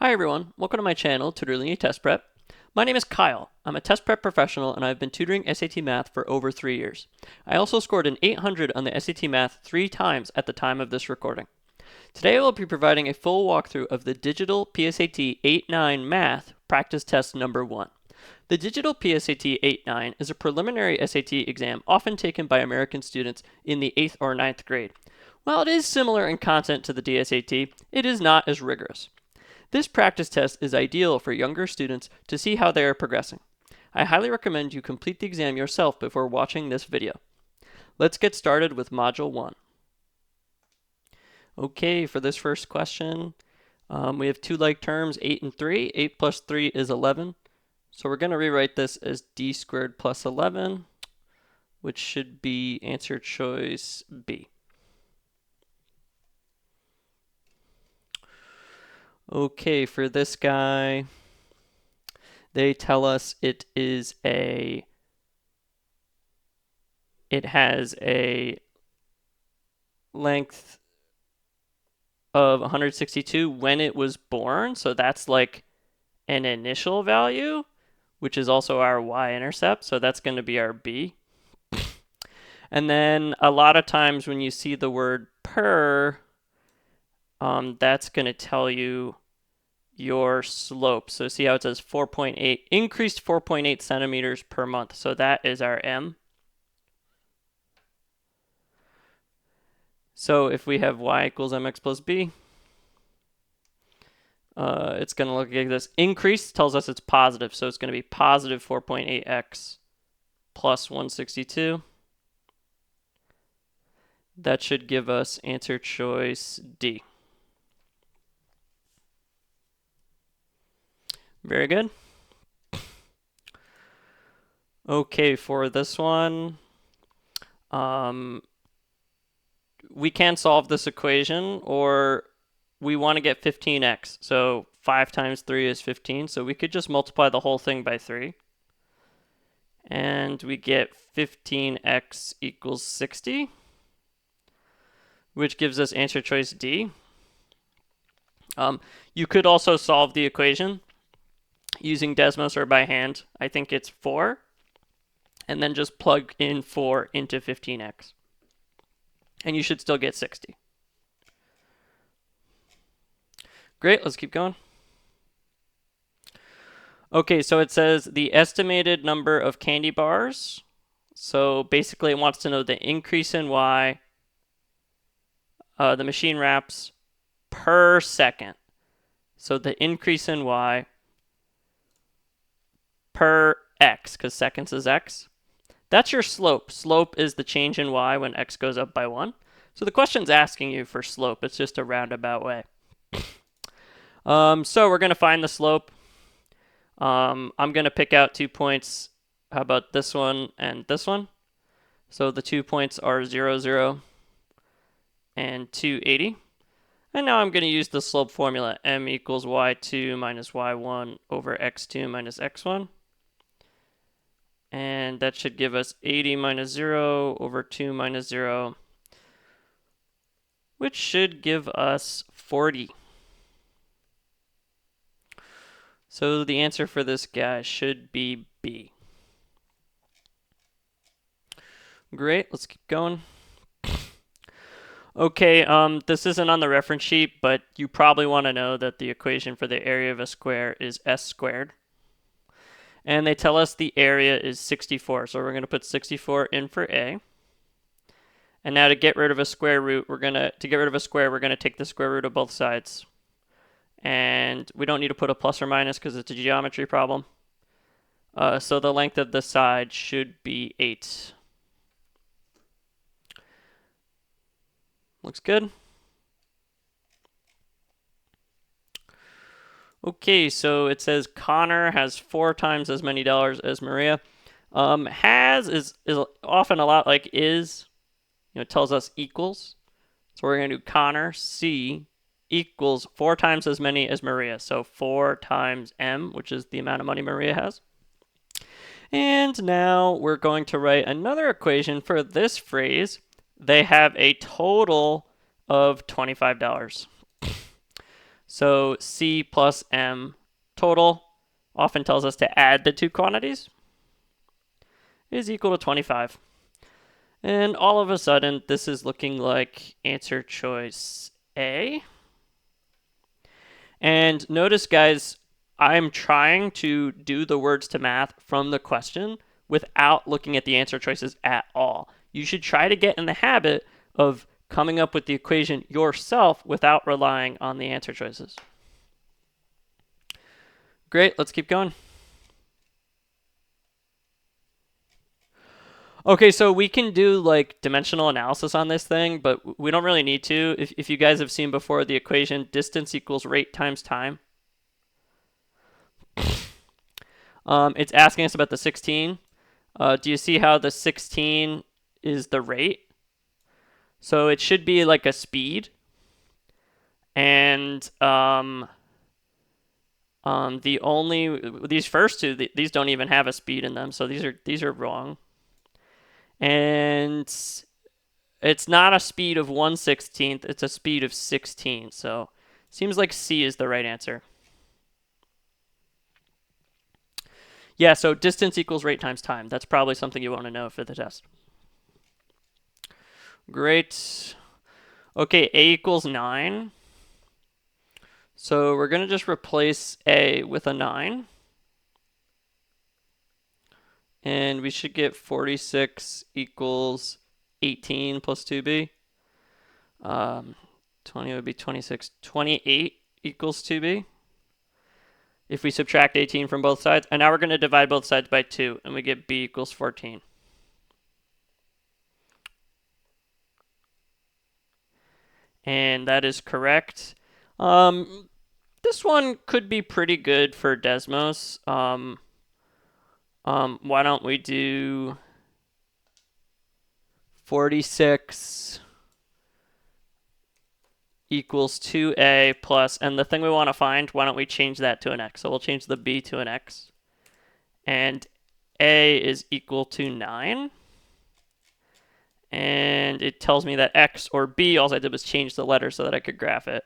Hi everyone, welcome to my channel, Tutorly Test Prep. My name is Kyle. I'm a test prep professional and I've been tutoring SAT Math for over 3 years. I also scored an 800 on the SAT Math 3 times at the time of this recording. Today I will be providing a full walkthrough of the Digital PSAT 8-9 Math Practice Test Number 1. The Digital PSAT 8-9 is a preliminary SAT exam often taken by American students in the 8th or 9th grade. While it is similar in content to the DSAT, it is not as rigorous. This practice test is ideal for younger students to see how they are progressing. I highly recommend you complete the exam yourself before watching this video. Let's get started with Module 1. Okay, for this first question, we have two like terms, 8 and 3. 8 plus 3 is 11. So we're going to rewrite this as d squared plus 11, which should be answer choice B. Okay, for this guy, they tell us it has a length of 162 when it was born, so that's like an initial value, which is also our y-intercept, so that's going to be our b. And then a lot of times when you see the word per, that's going to tell you your slope. So see how it says 4.8, increased 4.8 centimeters per month. So that is our m. So if we have y equals mx plus b, it's going to look like this. Increase tells us it's positive, so it's going to be positive 4.8x plus 162. That should give us answer choice D. Very good. Okay, for this one, we can solve this equation, or we want to get 15x. So 5 times 3 is 15, so we could just multiply the whole thing by 3. And we get 15x equals 60, which gives us answer choice D. You could also solve the equation using Desmos or by hand. I think it's 4. And then just plug in 4 into 15x. And you should still get 60. Great, let's keep going. Okay, so it says the estimated number of candy bars. So basically it wants to know the increase in y, the machine wraps per second. So the increase in y per x, because seconds is x. That's your slope. Slope is the change in y when x goes up by 1. So the question's asking you for slope. It's just a roundabout way. So we're going to find the slope. I'm going to pick out 2 points. How about this one and this one? So the 2 points are 0, 0, and 280. And now I'm going to use the slope formula. M equals y2 minus y1 over x2 minus x1. And that should give us 80 minus 0 over 2 minus 0, which should give us 40. So the answer for this guy should be B. Great, let's keep going. Okay, this isn't on the reference sheet, but you probably want to know that the equation for the area of a square is s squared. And they tell us the area is 64, so we're going to put 64 in for A. And now to get rid of a square root, we're going to take the square root of both sides. And we don't need to put a plus or minus because it's a geometry problem. So the length of the side should be 8. Looks good. Okay, so it says Connor has 4 times as many dollars as Maria. Has is often a lot like is. It tells us equals. So we're going to do Connor, C, equals 4 times as many as Maria. So 4 times M, which is the amount of money Maria has. And now we're going to write another equation for this phrase. They have a total of $25. So C plus M total often tells us to add the two quantities is equal to 25. And all of a sudden, this is looking like answer choice A. And notice, guys, I'm trying to do the words to math from the question without looking at the answer choices at all. You should try to get in the habit of coming up with the equation yourself without relying on the answer choices. Great, let's keep going. Okay, so we can do like dimensional analysis on this thing, but we don't really need to. If you guys have seen before the equation distance equals rate times time, it's asking us about the 16. Do you see how the 16 is the rate? So it should be like a speed. And these first two, these don't even have a speed in them, so these are wrong. And it's not a speed of 1/16, it's a speed of 16. So seems like C is the right answer. Yeah, so distance equals rate times time. That's probably something you want to know for the test. Great. Okay, A equals 9. So we're going to just replace A with a 9. And we should get 46 equals 18 plus 2b. 20 would be 26. 28 equals 2b. If we subtract 18 from both sides. And now we're going to divide both sides by 2. And we get b equals 14. And that is correct. This one could be pretty good for Desmos. Why don't we do 46 equals 2a plus, and the thing we want to find, why don't we change that to an x? So we'll change the b to an x. And a is equal to 9. And it tells me that x, or b, all I did was change the letter so that I could graph it,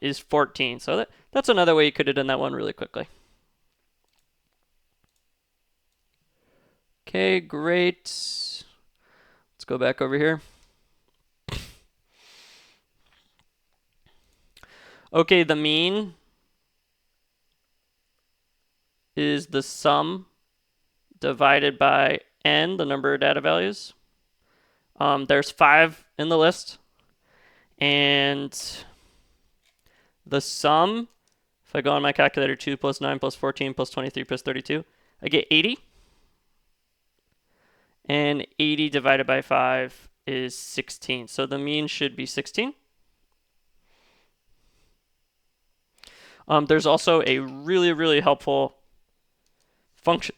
is 14. So that's another way you could have done that one really quickly. Okay, great. Let's go back over here. Okay, the mean is the sum divided by n, the number of data values. There's 5 in the list. And the sum, if I go on my calculator, 2 plus 9 plus 14 plus 23 plus 32, I get 80. And 80 divided by 5 is 16. So the mean should be 16. There's also a really, really helpful function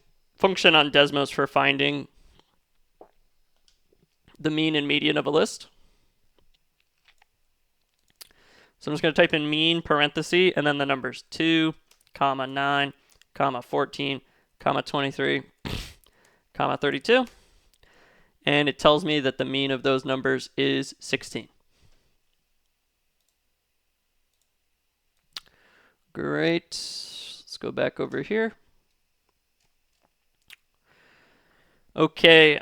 on Desmos for finding the mean and median of a list. So I'm just going to type in mean parenthesis and then the numbers 2, 9, 14, 23, 32. And it tells me that the mean of those numbers is 16. Great. Let's go back over here. Okay.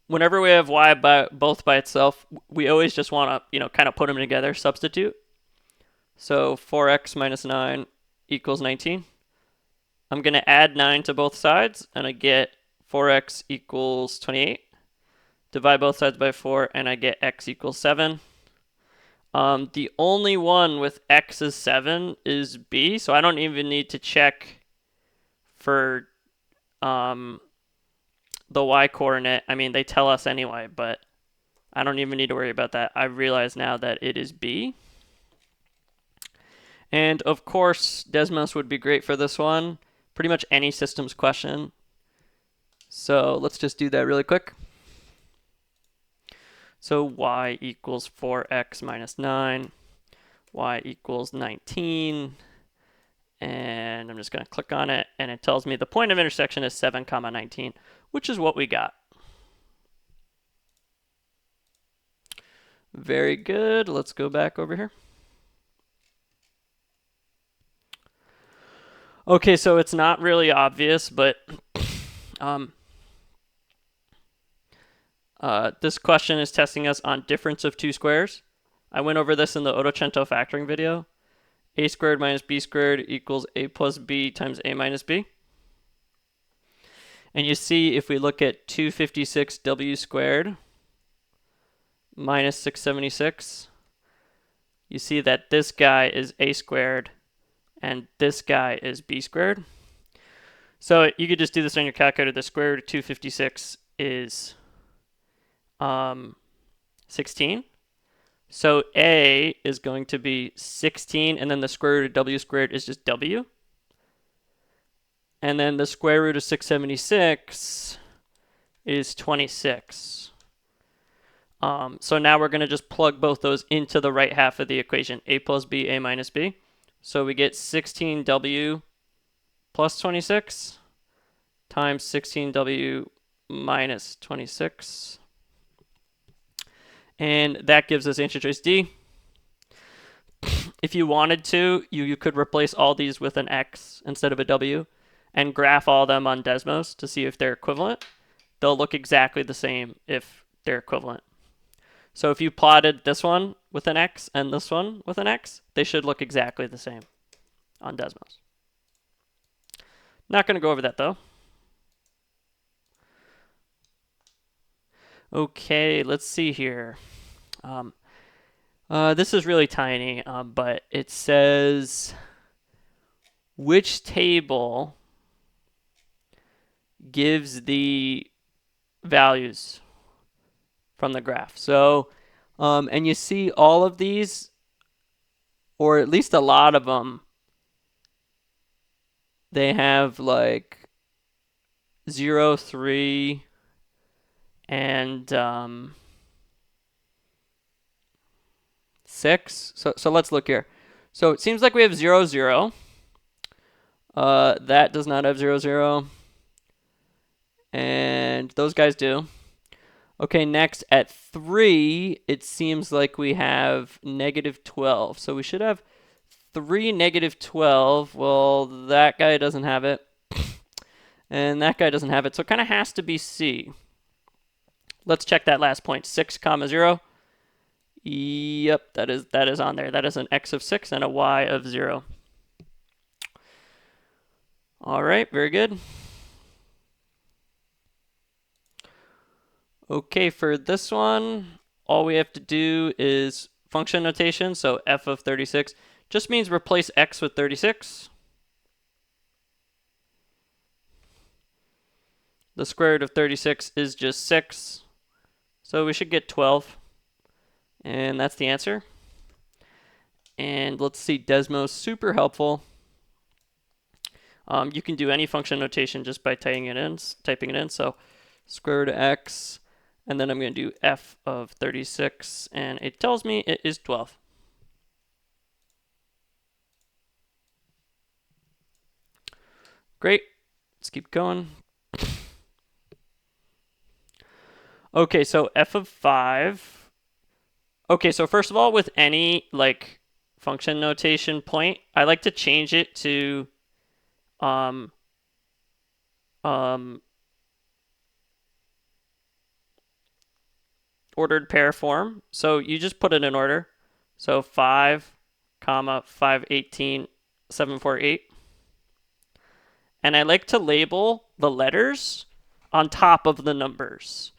Whenever we have y both by itself, we always just want to, kind of put them together, substitute. So 4x minus 9 equals 19. I'm going to add 9 to both sides, and I get 4x equals 28. Divide both sides by 4, and I get x equals 7. The only one with x is 7 is b, so I don't even need to check for the y coordinate. I mean, they tell us anyway, but I don't even need to worry about that. I realize now that it is b. And of course, Desmos would be great for this one. Pretty much any systems question. So let's just do that really quick. So y equals 4x minus 9. Y equals 19. And I'm just going to click on it, and it tells me the point of intersection is 7, 19, which is what we got. Very good. Let's go back over here. Okay, so it's not really obvious, but this question is testing us on difference of two squares. I went over this in the Ottocento factoring video. A squared minus b squared equals a plus b times a minus b. And you see if we look at 256w squared minus 676, you see that this guy is a squared and this guy is b squared. So you could just do this on your calculator. The square root of 256 is 16. So a is going to be 16, and then the square root of w squared is just w. And then the square root of 676 is 26. So now we're going to just plug both those into the right half of the equation, a plus b, a minus b. So we get 16w plus 26 times 16w minus 26. And that gives us answer choice D. If you wanted to, you could replace all these with an X instead of a W and graph all of them on Desmos to see if they're equivalent. They'll look exactly the same if they're equivalent. So if you plotted this one with an X and this one with an X, they should look exactly the same on Desmos. Not going to go over that though. Okay, let's see here. This is really tiny, but it says which table gives the values from the graph. So, and you see all of these, or at least a lot of them, they have like 0, 3, and 6. So let's look here. So it seems like we have 0, 0. That does not have 0, 0. And those guys do. Okay, next at 3, it seems like we have negative 12. So we should have 3, negative 12. Well, that guy doesn't have it. And that guy doesn't have it. So it kind of has to be C. Let's check that last point. 6, 0. Yep, that is on there. That is an x of 6 and a y of 0. All right, very good. Okay, for this one, all we have to do is function notation. So f of 36 just means replace x with 36. The square root of 36 is just 6. So we should get 12. And that's the answer. And let's see, Desmos, super helpful. You can do any function notation just by typing it in. So square root of x, and then I'm going to do f of 36, and it tells me it is 12. Great. Let's keep going. Okay, so f of 5. Okay, so first of all, with any like function notation point, I like to change it to ordered pair form. So you just put it in order. So 5, 518, 748. And I like to label the letters on top of the numbers.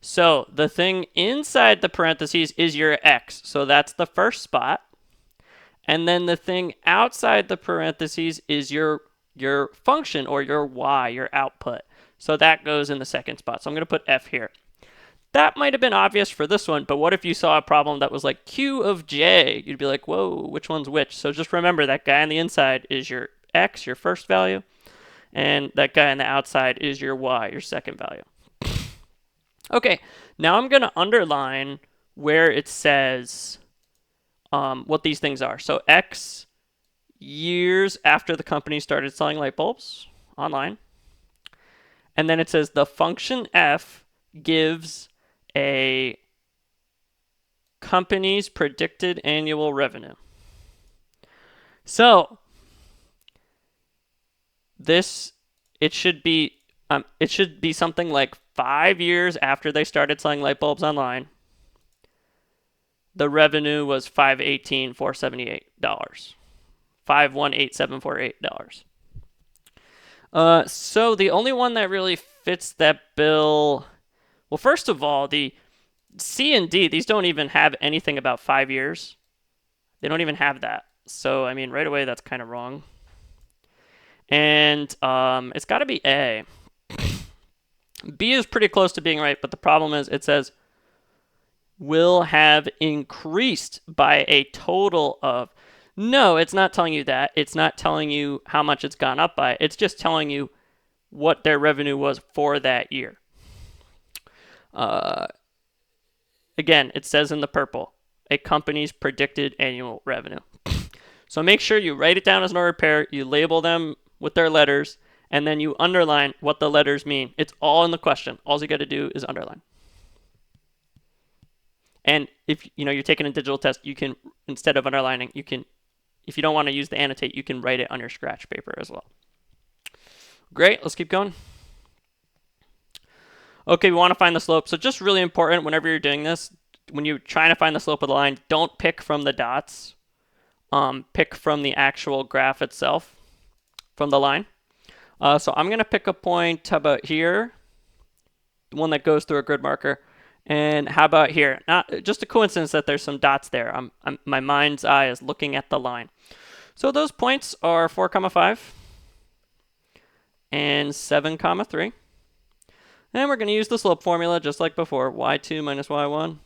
So the thing inside the parentheses is your x. So that's the first spot. And then the thing outside the parentheses is your function or your y, your output. So that goes in the second spot. So I'm going to put f here. That might have been obvious for this one, but what if you saw a problem that was like q of j? You'd be like, whoa, which one's which? So just remember that guy on the inside is your x, your first value, and that guy on the outside is your y, your second value. Okay, now I'm going to underline where it says what these things are. So X, years after the company started selling light bulbs online. And then it says the function f gives a company's predicted annual revenue. So it should be something like 5 years after they started selling light bulbs online. The revenue was $518,478. $518,748. So the only one that really fits that bill, well, first of all, the C and D, these don't even have anything about 5 years. They don't even have that. So, I mean, right away, that's kind of wrong. And it's got to be A. B is pretty close to being right, but the problem is it says will have increased by a total of. No, it's not telling you that. It's not telling you how much it's gone up by. It's just telling you what their revenue was for that year. Again, it says in the purple, a company's predicted annual revenue. So make sure you write it down as an order pair, you label them with their letters, and then you underline what the letters mean. It's all in the question. All you got to do is underline. And if you're taking a digital test, you can, instead of underlining, you can, if you don't want to use the annotate, you can write it on your scratch paper as well. Great, let's keep going. Okay, we want to find the slope. So just really important whenever you're doing this, when you're trying to find the slope of the line, don't pick from the dots. Pick from the actual graph itself, from the line. So I'm going to pick a point, how about here? The one that goes through a grid marker. And how about here? Not just a coincidence that there's some dots there. My mind's eye is looking at the line. So those points are 4, 5 and 7, 3. And we're going to use the slope formula just like before. y2 minus y1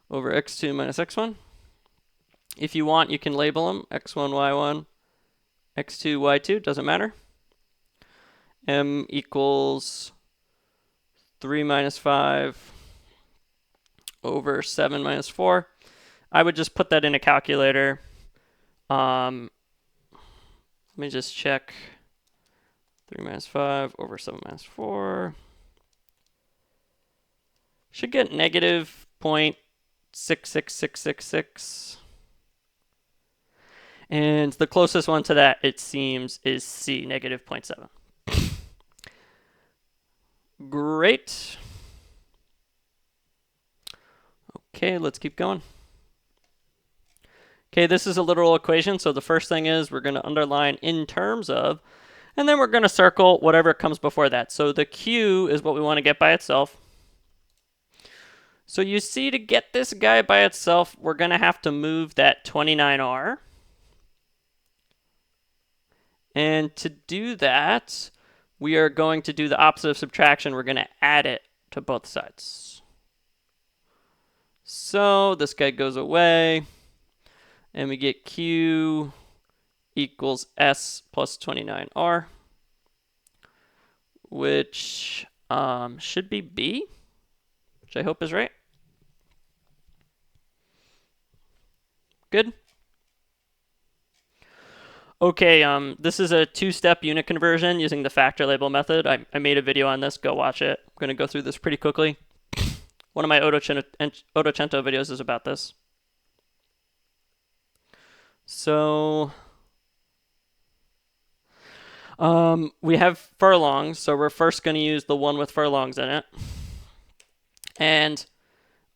over x2 minus x1. If you want, you can label them x1, y1, x2, y2, doesn't matter. M equals 3 minus 5 over 7 minus 4. I would just put that in a calculator. Let me just check. 3 minus 5 over 7 minus 4. Should get negative 0.66666. And the closest one to that, it seems, is C, negative 0.7. Great. Okay, let's keep going. Okay, this is a literal equation, so the first thing is we're going to underline in terms of, and then we're going to circle whatever comes before that. So the Q is what we want to get by itself. So you see, to get this guy by itself, we're going to have to move that 29R. And to do that, we are going to do the opposite of subtraction. We're going to add it to both sides. So this guy goes away, and we get Q equals S plus 29R, which should be B, which I hope is right. Good. Okay, this is a 2-step unit conversion using the factor label method. I made a video on this. Go watch it. I'm going to go through this pretty quickly. One of my Ottocento videos is about this. So we have furlongs, so we're first going to use the one with furlongs in it. And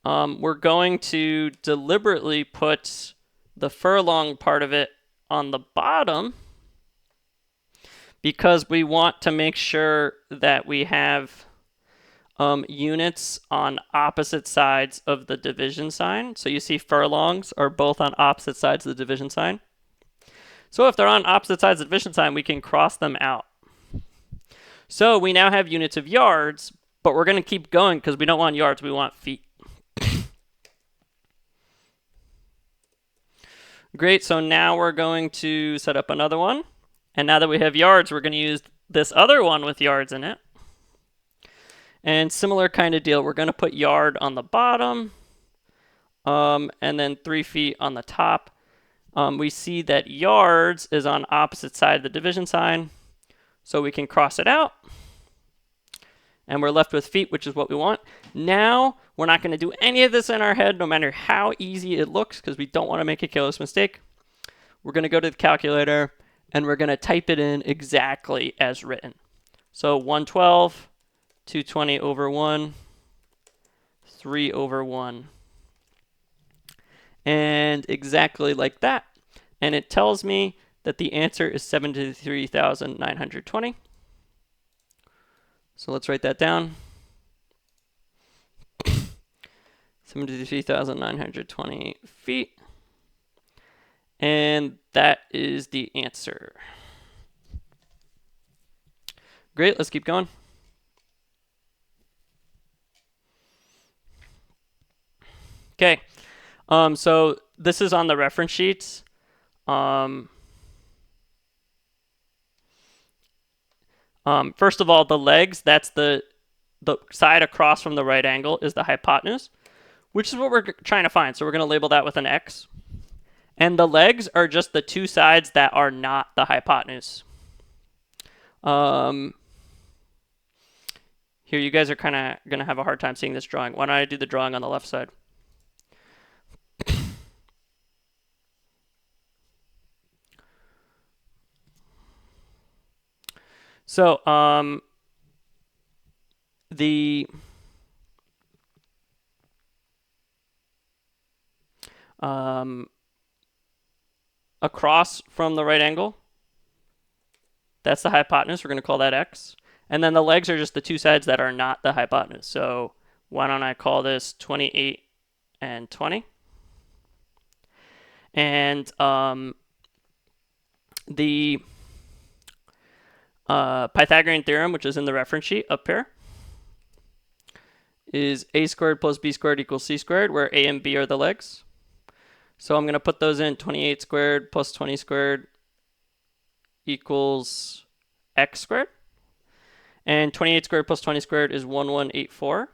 we're going to deliberately put the furlong part of it on the bottom because we want to make sure that we have units on opposite sides of the division sign. So you see furlongs are both on opposite sides of the division sign. So if they're on opposite sides of the division sign, we can cross them out. So we now have units of yards, but we're going to keep going because we don't want yards, we want feet. Great, so now we're going to set up another one. And now that we have yards, we're going to use this other one with yards in it. And similar kind of deal, we're going to put yard on the bottom, and then 3 feet on the top. We see that yards is on opposite side of the division sign, so we can cross it out. And we're left with feet, which is what we want. Now, we're not going to do any of this in our head, no matter how easy it looks, because we don't want to make a careless mistake. We're going to go to the calculator, and we're going to type it in exactly as written. So 112, 220 over 1, 3 over 1. And exactly like that. And it tells me that the answer is 73,920. So let's write that down. 73,920 feet. And that is the answer. Great, let's keep going. Okay, so this is on the reference sheets. First of all, the legs, that's the side across from the right angle is the hypotenuse, which is what we're trying to find. So we're going to label that with an X. And the legs are just the two sides that are not the hypotenuse. Here, you guys are kind of going to have a hard time seeing this drawing. Why don't I do the drawing on the left side? So, across from the right angle, that's the hypotenuse. We're going to call that X. And then the legs are just the two sides that are not the hypotenuse. So why don't I call this 28 and 20? And the Pythagorean theorem, which is in the reference sheet up here, is a squared plus b squared equals c squared, where a and b are the legs. So I'm going to put those in. 28 squared plus 20 squared equals x squared. And 28 squared plus 20 squared is 1184.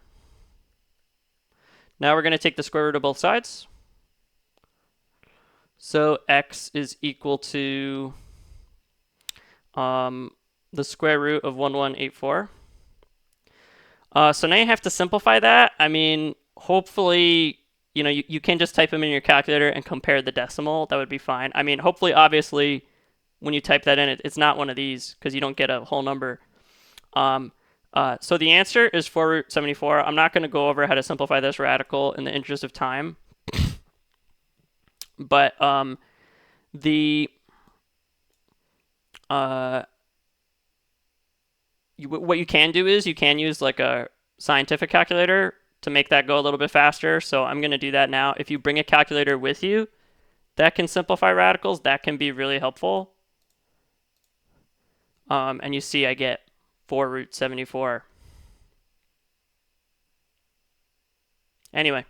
Now we're going to take the square root of both sides. So x is equal to the square root of 1184. So now you have to simplify that. I mean, hopefully, you know, you can just type them in your calculator and compare the decimal. That would be fine. I mean, hopefully, obviously, when you type that in, it's not one of these because you don't get a whole number. So the answer is 4 root 74. I'm not going to go over how to simplify this radical in the interest of time. But what you can do is you can use like a scientific calculator to make that go a little bit faster. So I'm going to do that now. If you bring a calculator with you, that can simplify radicals. That can be really helpful. And you see I get 4 root 74. Anyway.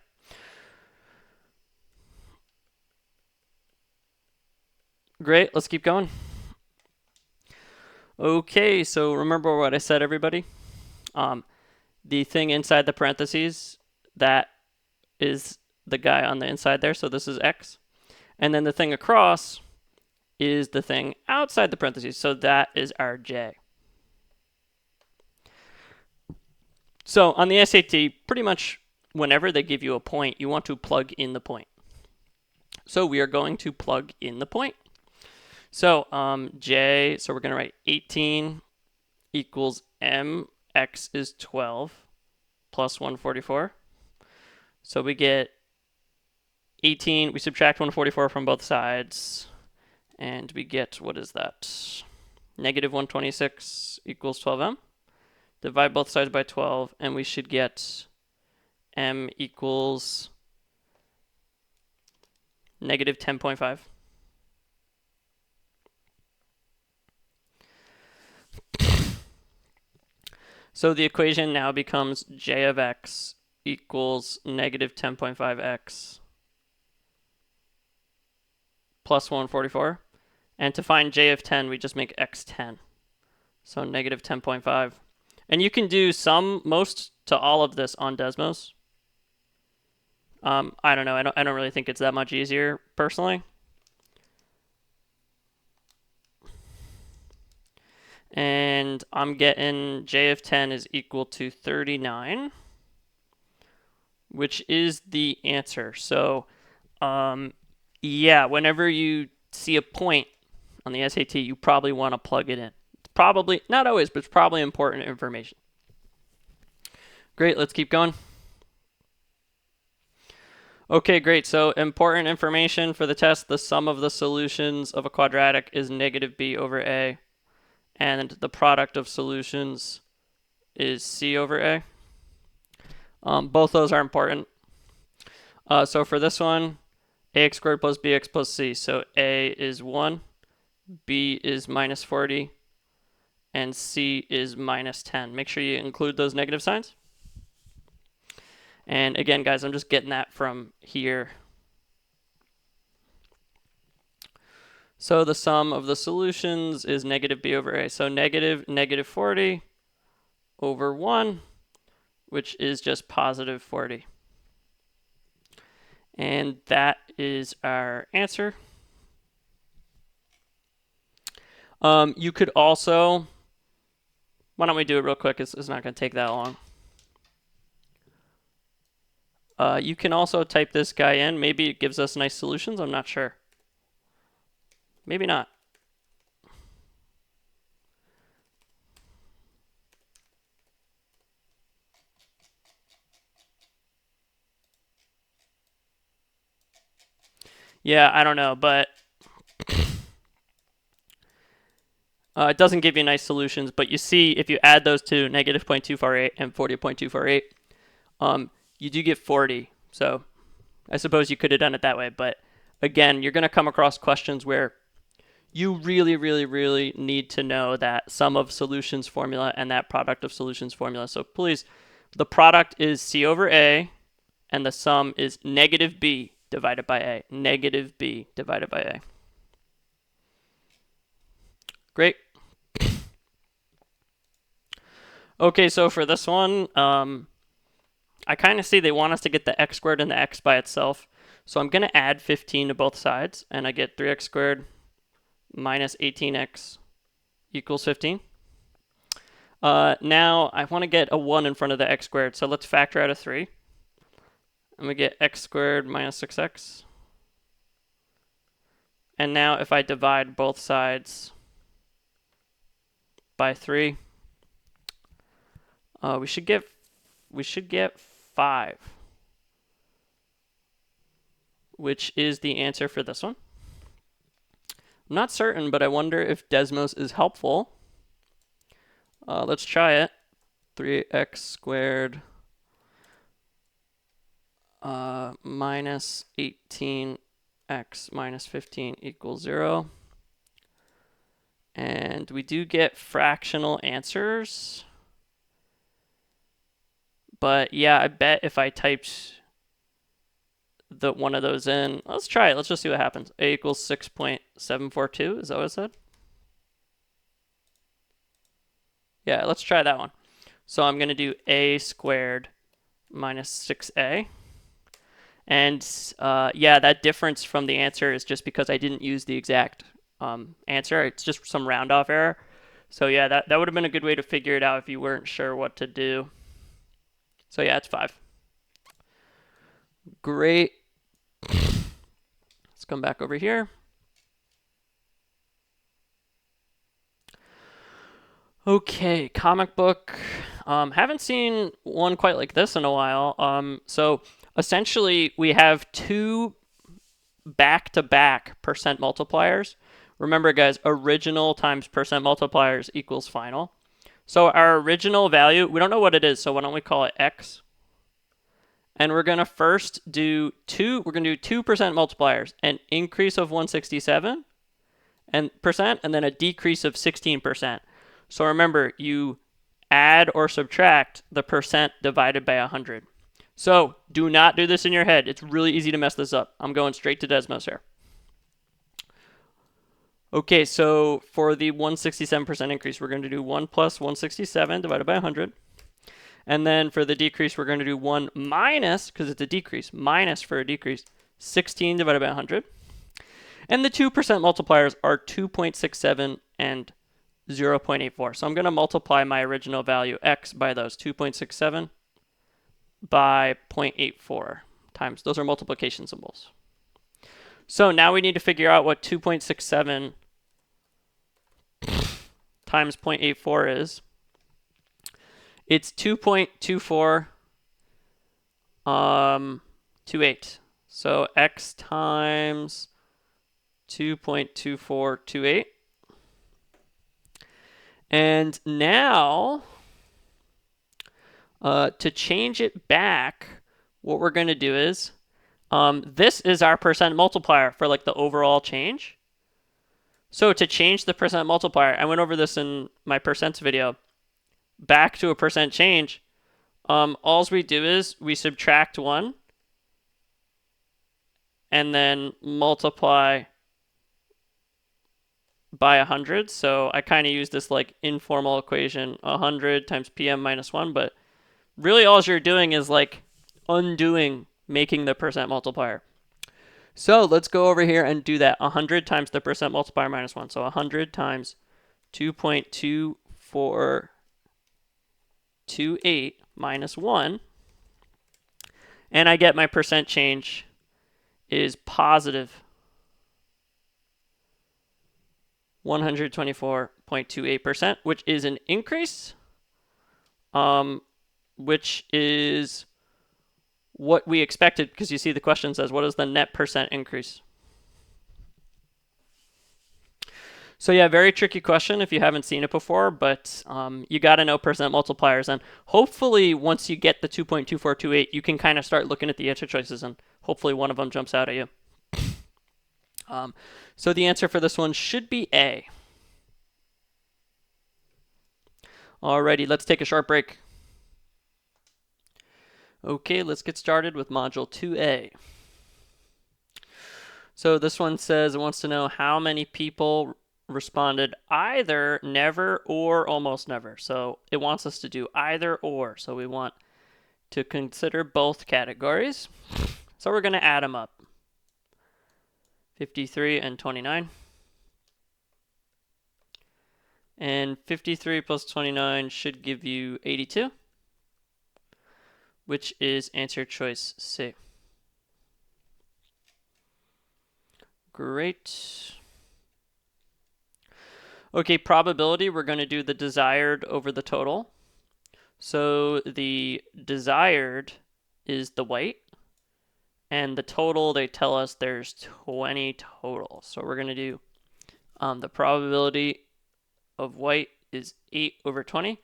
Great, let's keep going. Okay, so remember what I said, everybody. The thing inside the parentheses, that is the guy on the inside there, so this is x. And then the thing across is the thing outside the parentheses, so that is our j. So on the SAT, pretty much whenever they give you a point, you want to plug in the point. So we are going to plug in the point. So j, so we're going to write 18 equals m, x is 12, plus 144. So we get 18, we subtract 144 from both sides, and we get, what is that? Negative 126 equals 12m. Divide both sides by 12, and we should get m equals negative 10.5. So the equation now becomes j of x equals negative 10.5x plus 144. And to find j of 10, we just make x 10. So negative 10.5. And you can do most to all of this on Desmos. I don't know. I don't really think it's that much easier, personally. And I'm getting j of 10 is equal to 39, which is the answer. So, yeah, whenever you see a point on the SAT, you probably want to plug it in. It's probably, not always, but it's probably important information. Great, let's keep going. Okay, great. So important information for the test, the sum of the solutions of a quadratic is negative b over a, and the product of solutions is c over a. Both those are important. So for this one, ax squared plus bx plus c. So a is 1, b is minus 40, and c is minus 10. Make sure you include those negative signs. And again, guys, I'm just getting that from here. So the sum of the solutions is negative b over a. So negative 40 over 1, which is just positive 40. And that is our answer. You could also, why don't we do it real quick? It's not going to take that long. You can also type this guy in. Maybe it gives us nice solutions. I'm not sure. Maybe not. Yeah, I don't know, but it doesn't give you nice solutions. But you see, if you add those two, negative 0.248 and 40.248, you do get 40. So I suppose you could have done it that way. But again, you're going to come across questions where you really, really, really need to know that sum of solutions formula and that product of solutions formula. So please, the product is c over a, and the sum is negative b divided by a. Negative b divided by a. Great. Okay, so for this one, I kind of see they want us to get the x squared and the x by itself. So I'm going to add 15 to both sides, and I get 3x squared minus 18x equals 15. Now I want to get a 1 in front of the x squared, so let's factor out a 3. And we get x squared minus 6x. And now if I divide both sides by 3, we should get 5, which is the answer for this one. I'm not certain, but I wonder if Desmos is helpful. Let's try it. 3x squared minus 18x minus 15 equals 0. And we do get fractional answers. But yeah, I bet if I typed one of those in, let's try it. Let's just see what happens. A equals 6.742. Is that what it said? Yeah, let's try that one. So I'm going to do a squared minus 6a. And yeah, that difference from the answer is just because I didn't use the exact answer. It's just some round off error. So yeah, that would have been a good way to figure it out if you weren't sure what to do. So yeah, it's 5. Great. Let's come back over here. Okay, comic book. Haven't seen one quite like this in a while. So essentially, we have 2 back-to-back percent multipliers. Remember, guys, original times percent multipliers equals final. So our original value, we don't know what it is, so why don't we call it x? And we're going to first do 2 percent multipliers, an increase of 167 and then a decrease of 16%. So remember, you add or subtract the percent divided by 100. So do not do this in your head. It's really easy to mess this up. I'm going straight to Desmos here. Okay, so for the 167% increase, we're going to do 1 plus 167 divided by 100. And then for the decrease, we're going to do 1 minus, because it's a decrease, minus for a decrease, 16 divided by 100. And the 2% multipliers are 2.67 and 0.84. So I'm going to multiply my original value x by those 2.67 by 0.84 times. Those are multiplication symbols. So now we need to figure out what 2.67 times 0.84 is? It's 2.2428. So x times 2.2428. And now, to change it back, what we're going to do is, this is our percent multiplier for like the overall change. So to change the percent multiplier, I went over this in my percents video, back to a percent change, all we do is we subtract 1 and then multiply by 100. So I kind of use this like informal equation, 100 times PM minus 1, but really all you're doing is like undoing making the percent multiplier. So let's go over here and do that. 100 times the percent multiplier minus 1. So 100 times 2.2428 minus 1. And I get my percent change is positive 124.28%, which is an increase, which is what we expected, because you see the question says, what is the net percent increase? So yeah, very tricky question if you haven't seen it before, but you got to know percent multipliers. And hopefully once you get the 2.2428, you can kind of start looking at the answer choices and hopefully one of them jumps out at you. So the answer for this one should be A. Alrighty, let's take a short break. Okay, let's get started with Module 2A. So this one says it wants to know how many people responded either never or almost never. So it wants us to do either or. So we want to consider both categories. So we're going to add them up. 53 and 29. And 53 plus 29 should give you 82, which is answer choice C. Great. Okay, probability, we're going to do the desired over the total. So the desired is the white, and the total, they tell us there's 20 total. So we're going to do the probability of white is 8 over 20.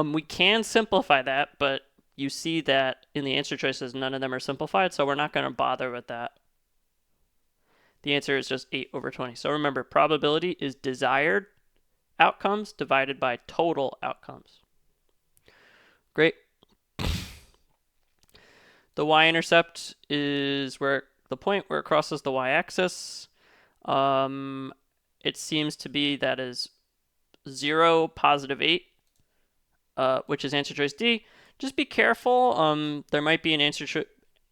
We can simplify that, but you see that in the answer choices, none of them are simplified, so we're not going to bother with that. The answer is just 8 over 20. So remember, probability is desired outcomes divided by total outcomes. Great. The y-intercept is where the point where it crosses the y-axis. It seems to be that is 0, positive 8, which is answer choice D. Just be careful. There might be an answer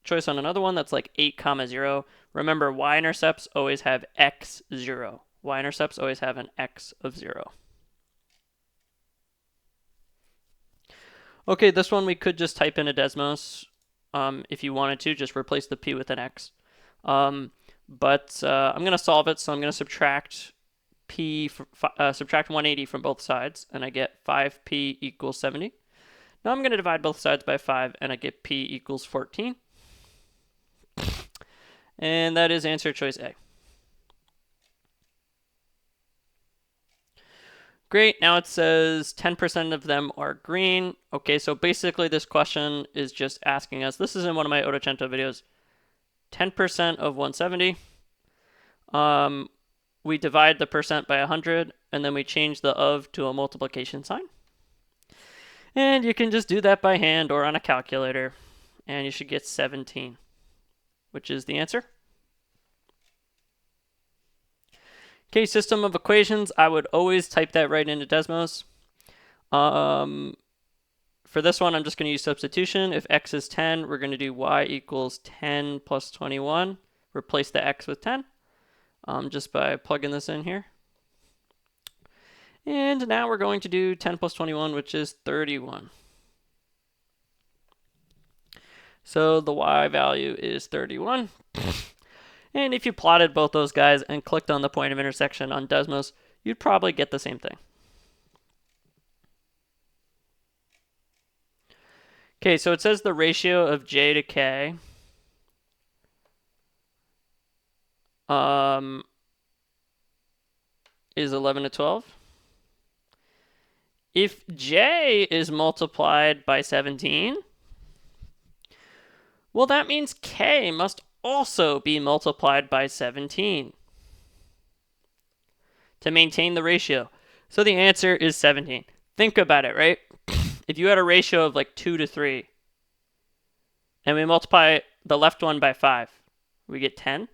choice on another one that's like 8, 0. Remember, y-intercepts always have x 0. Y-intercepts always have an x of 0. Okay, this one we could just type in a Desmos if you wanted to. Just replace the p with an x. But I'm going to solve it, so I'm going to subtract subtract 180 from both sides, and I get 5p equals 70. Now I'm going to divide both sides by 5, and I get p equals 14. And that is answer choice A. Great, now it says 10% of them are green. Okay, so basically this question is just asking us, this is in one of my Ottocento videos, 10% of 170. We divide the percent by 100, and then we change the of to a multiplication sign. And you can just do that by hand or on a calculator, and you should get 17, which is the answer. Okay, system of equations, I would always type that right into Desmos. For this one, I'm just going to use substitution. If x is 10, we're going to do y equals 10 plus 21. Replace the x with 10 just by plugging this in here. And now we're going to do 10 plus 21, which is 31. So the y value is 31. And if you plotted both those guys and clicked on the point of intersection on Desmos, you'd probably get the same thing. Okay, so it says the ratio of J to K is 11 to 12. If J is multiplied by 17, well, that means K must also be multiplied by 17 to maintain the ratio. So the answer is 17. Think about it, right? If you had a ratio of like 2 to 3, and we multiply the left one by 5, we get 10.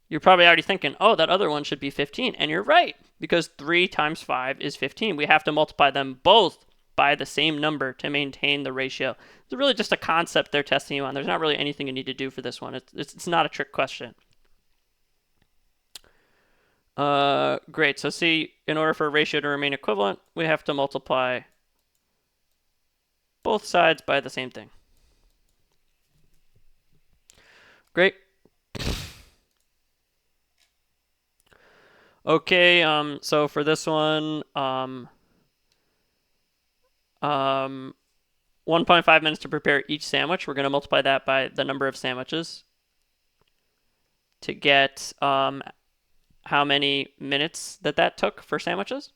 You're probably already thinking, oh, that other one should be 15. And you're right, because 3 times 5 is 15. We have to multiply them both by the same number to maintain the ratio. It's really just a concept they're testing you on. There's not really anything you need to do for this one. It's not a trick question. Great. So see, in order for a ratio to remain equivalent, we have to multiply both sides by the same thing. Great. Okay, so for this one, 1.5 minutes to prepare each sandwich. We're going to multiply that by the number of sandwiches to get how many minutes that took for sandwiches.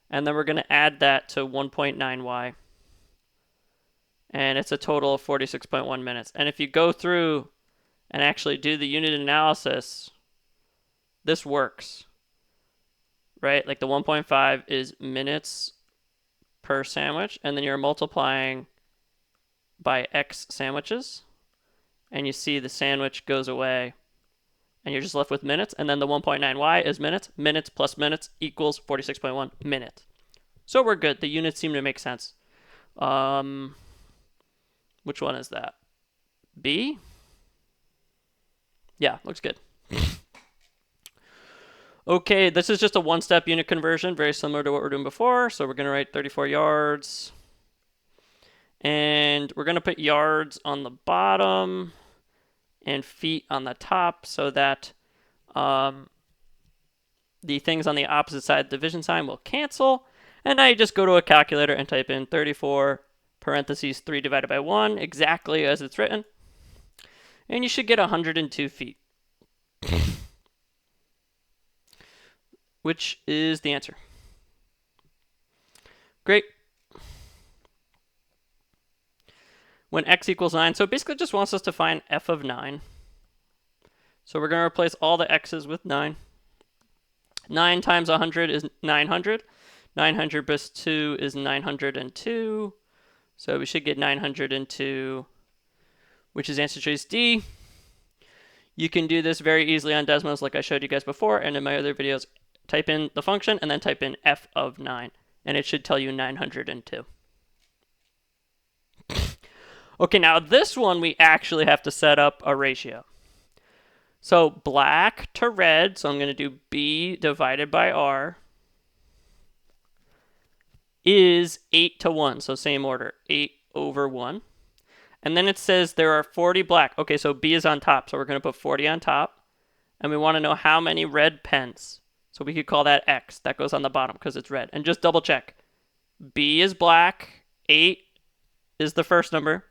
And then we're going to add that to 1.9y. And it's a total of 46.1 minutes. And if you go through and actually do the unit analysis, this works. Right? Like the 1.5 is minutes per sandwich, and then you're multiplying by X sandwiches, and you see the sandwich goes away, and you're just left with minutes, and then the 1.9y is minutes. Minutes plus minutes equals 46.1 minutes. So we're good. The units seem to make sense. Which one is that? B? Yeah, looks good. Okay, this is just a one-step unit conversion, very similar to what we're doing before. So we're going to write 34 yards. And we're going to put yards on the bottom and feet on the top so that the things on the opposite side of the division sign will cancel. And now you just go to a calculator and type in 34 parentheses 3 divided by 1, exactly as it's written. And you should get 102 feet. Which is the answer. Great. When x equals 9, so it basically just wants us to find f of 9. So we're going to replace all the x's with 9. 9 times 100 is 900. 900 plus 2 is 902. So we should get 902, which is answer choice D. You can do this very easily on Desmos like I showed you guys before and in my other videos. Type in the function and then type in f of 9, and it should tell you 902. Okay, now this one we actually have to set up a ratio. So black to red, so I'm going to do B divided by R, is 8 to 1, so same order, 8 over 1. And then it says there are 40 black. Okay, so B is on top, so we're going to put 40 on top. And we want to know how many red pens. So we could call that X. That goes on the bottom because it's red. And just double check. B is black. 8 is the first number.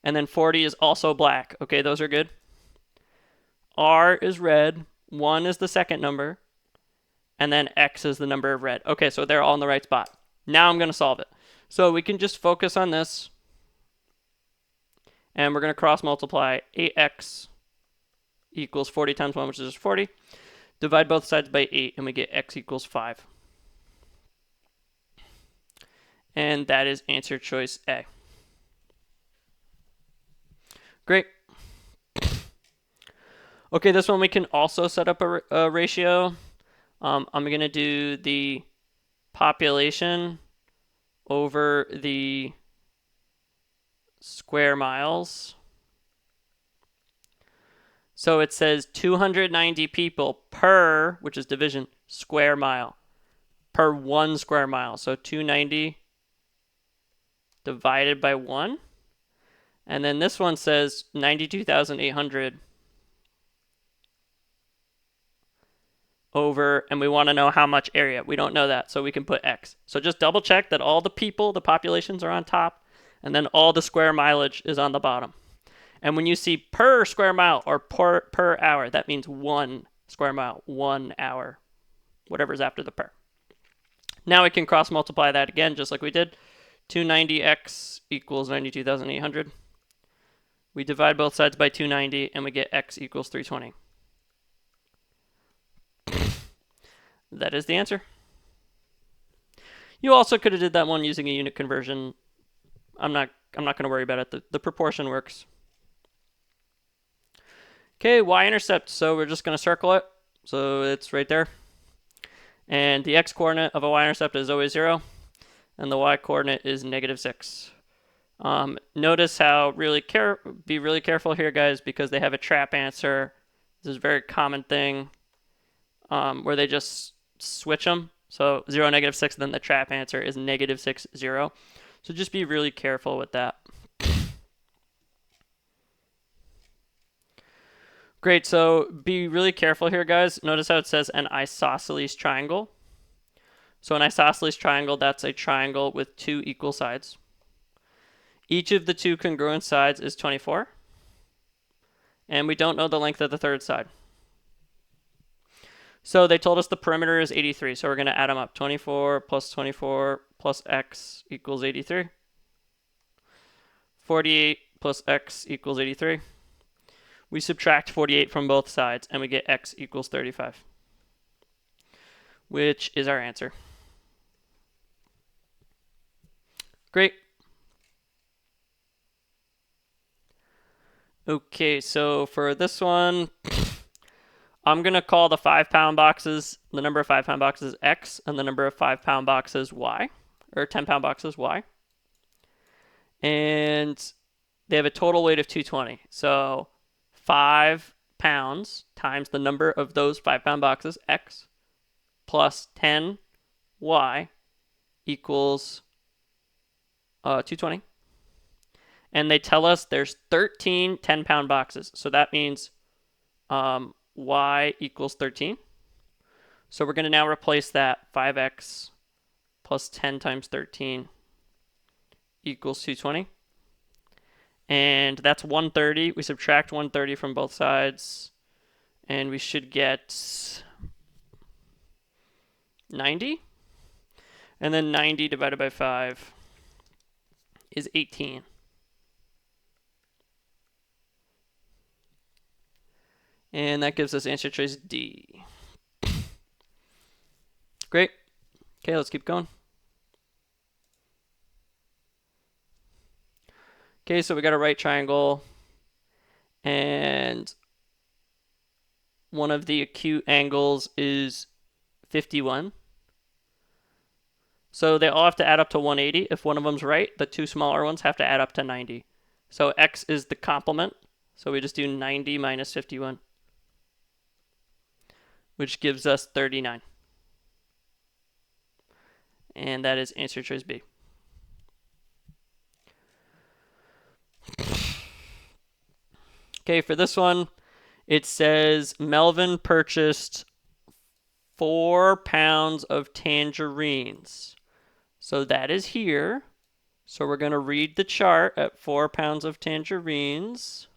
And then 40 is also black. Okay, those are good. R is red. 1 is the second number. And then X is the number of red. Okay, so they're all in the right spot. Now I'm going to solve it. So we can just focus on this. And we're going to cross multiply 8x equals 40 times 1, which is 40. Divide both sides by 8, and we get x equals 5. And that is answer choice A. Great. Okay, this one we can also set up a ratio. I'm going to do the population over the square miles. So it says 290 people per, which is division, square mile, per 1 square mile. So 290 divided by 1. And then this one says 92,800 over, and we want to know how much area. We don't know that, so we can put X. So just double check that all the people, the populations are on top, and then all the square mileage is on the bottom. And when you see per square mile or per hour, that means 1 square mile, 1 hour, whatever's after the per. Now we can cross multiply that again, just like we did. 290x equals 92,800. We divide both sides by 290, and we get x equals 320. That is the answer. You also could have did that one using a unit conversion. I'm not going to worry about it. The proportion works. Okay, y-intercept. So we're just going to circle it. So it's right there. And the x-coordinate of a y-intercept is always 0. And the y-coordinate is -6. Notice how be really careful here, guys, because they have a trap answer. This is a very common thing where they just switch them. So 0, -6, then the trap answer is -6, 0. So just be really careful with that. Great, so be really careful here, guys. Notice how it says an isosceles triangle. So an isosceles triangle, that's a triangle with 2 equal sides. Each of the 2 congruent sides is 24. And we don't know the length of the third side. So they told us the perimeter is 83, so we're going to add them up. 24 plus 24 plus x equals 83. 48 plus x equals 83. We subtract 48 from both sides, and we get x equals 35, which is our answer. Great. Okay, so for this one, I'm going to call the 5-pound boxes, the number of 5-pound boxes X, and the number of 5-pound boxes Y, or 10-pound boxes Y. And they have a total weight of 220. So 5 pounds times the number of those 5-pound boxes, X, plus 10 Y equals 220. And they tell us there's 13 10-pound boxes. So that means Y equals 13. So we're going to now replace that 5x plus 10 times 13 equals 220. And that's 130. We subtract 130 from both sides, and we should get 90. And then 90 divided by 5 is 18. And that gives us answer choice D. Great. Okay, let's keep going. Okay, so we got a right triangle, and one of the acute angles is 51. So they all have to add up to 180. If one of them's right, the 2 smaller ones have to add up to 90. So x is the complement. So we just do 90 minus 51, which gives us 39. And that is answer choice B. Okay, for this one, it says Melvin purchased 4 pounds of tangerines. So that is here. So we're going to read the chart at 4 pounds of tangerines,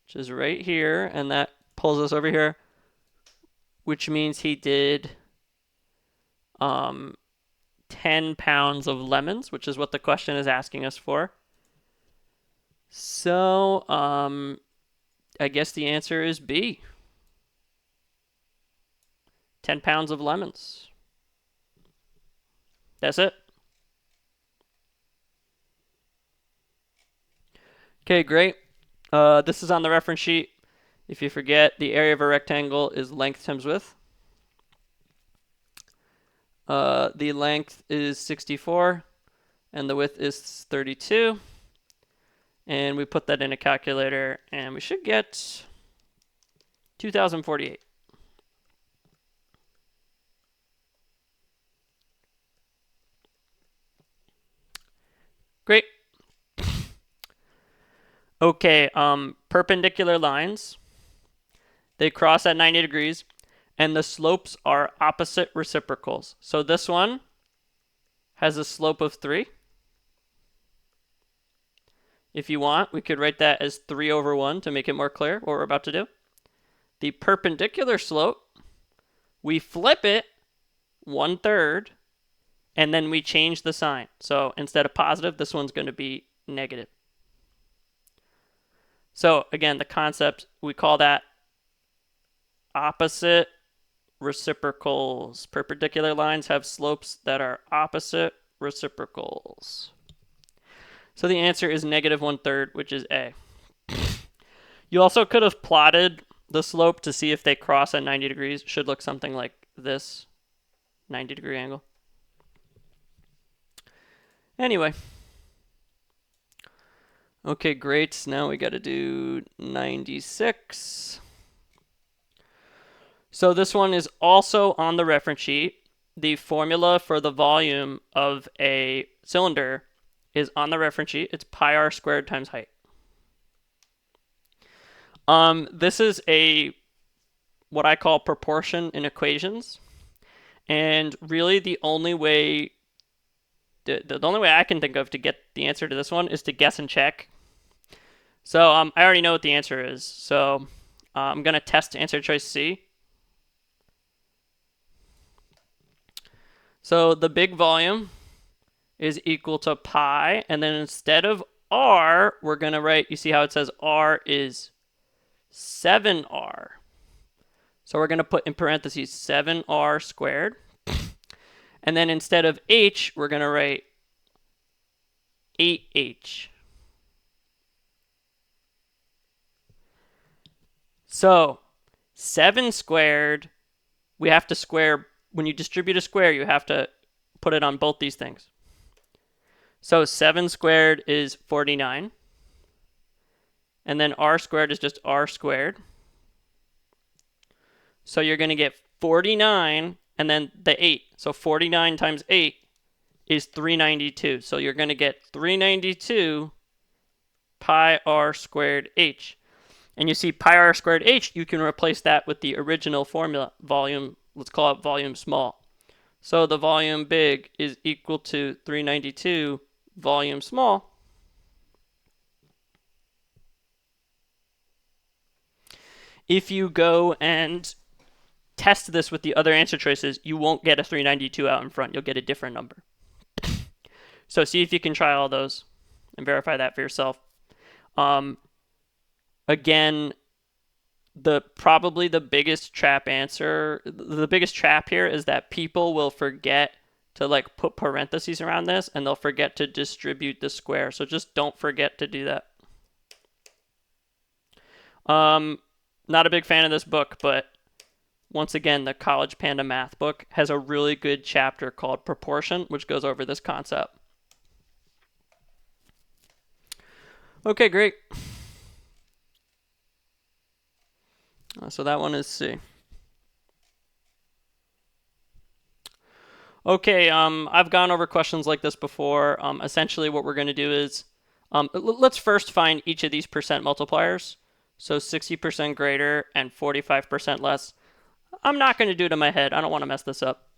which is right here, and that pulls us over here, which means he did 10 pounds of lemons, which is what the question is asking us for. So I guess the answer is B. 10 pounds of lemons. That's it. Okay, great. This is on the reference sheet. If you forget, the area of a rectangle is length times width. The length is 64, and the width is 32. And we put that in a calculator, and we should get 2,048. Great. Okay, perpendicular lines. They cross at 90 degrees, and the slopes are opposite reciprocals. So this one has a slope of 3. If you want, we could write that as 3 over 1 to make it more clear what we're about to do. The perpendicular slope, we flip it 1/3, and then we change the sign. So instead of positive, this one's going to be negative. So again, the concept, we call that opposite reciprocals. Perpendicular lines have slopes that are opposite reciprocals. So the answer is negative 1/3, which is A. You also could have plotted the slope to see if they cross at 90 degrees. Should look something like this, 90-degree angle. Anyway. Okay, great. Now we got to do 96. So this one is also on the reference sheet. The formula for the volume of a cylinder is on the reference sheet. It's pi r squared times height. This is what I call proportion in equations. And really the only way I can think of to get the answer to this one is to guess and check. So I already know what the answer is. So I'm going to test answer choice C. So the big volume is equal to pi, and then instead of r, we're going to write, you see how it says r is 7r. So we're going to put in parentheses 7r squared. And then instead of h, we're going to write 8h. So 7 squared, we have to square. When you distribute a square, you have to put it on both these things. So 7 squared is 49. And then r squared is just r squared. So you're going to get 49 and then the 8. So 49 times 8 is 392. So you're going to get 392 pi r squared h. And you see pi r squared h, you can replace that with the original formula, volume, let's call it volume small. So the volume big is equal to 392 volume small. If you go and test this with the other answer choices, you won't get a 392 out in front. You'll get a different number. So see if you can try all those and verify that for yourself. Again, probably the biggest trap here is that people will forget to like put parentheses around this, and they'll forget to distribute the square. So just don't forget to do that. Not a big fan of this book, but once again, the College Panda Math book has a really good chapter called Proportion, which goes over this concept. Okay, great. So that one is C. Okay, I've gone over questions like this before. Essentially what we're going to do is, let's first find each of these percent multipliers. So 60% greater and 45% less. I'm not going to do it in my head. I don't want to mess this up.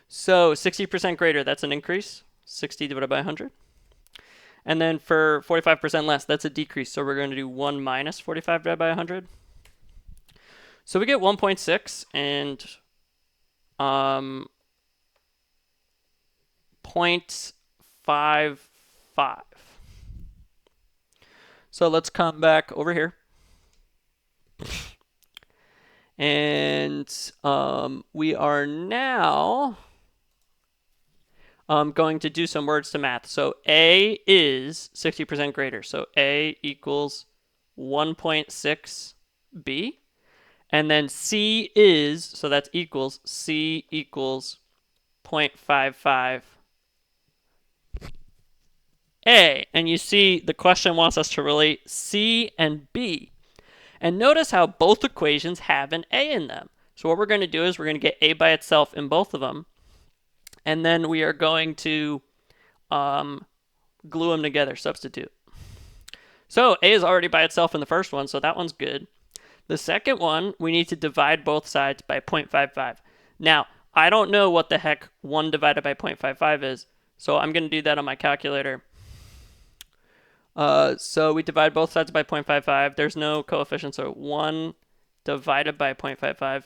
So 60% greater, that's an increase. 60 divided by 100. And then for 45% less, that's a decrease. So we're going to do 1 minus 45 divided by 100. So we get 1.6 and 0.55. So let's come back over here. And we are now going to do some words to math. So A is 60% greater. So A equals 1.6B. And then C is, so that's equals, C equals 0.55A. And you see the question wants us to relate C and B. And notice how both equations have an A in them. So what we're going to do is we're going to get A by itself in both of them. And then we are going to glue them together, substitute. So A is already by itself in the first one, so that one's good. The second one, we need to divide both sides by 0.55. Now, I don't know what the heck 1 divided by 0.55 is, so I'm going to do that on my calculator. So we divide both sides by 0.55. There's no coefficient, so 1 divided by 0.55.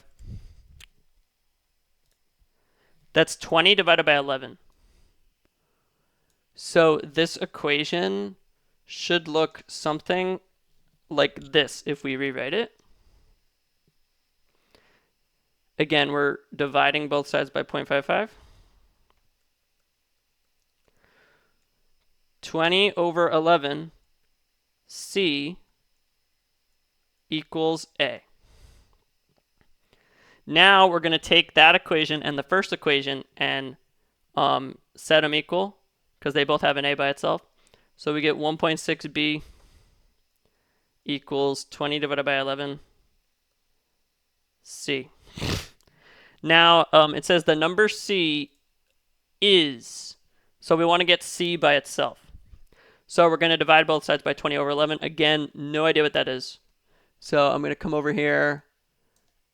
That's 20 divided by 11. So this equation should look something like this if we rewrite it. Again, we're dividing both sides by 0.55. 20 over 11, C equals A. Now we're going to take that equation and the first equation and set them equal because they both have an A by itself. So we get 1.6b equals 20 divided by 11 C. Now it says the number C is, so we want to get C by itself. So we're going to divide both sides by 20 over 11. Again, no idea what that is. So I'm going to come over here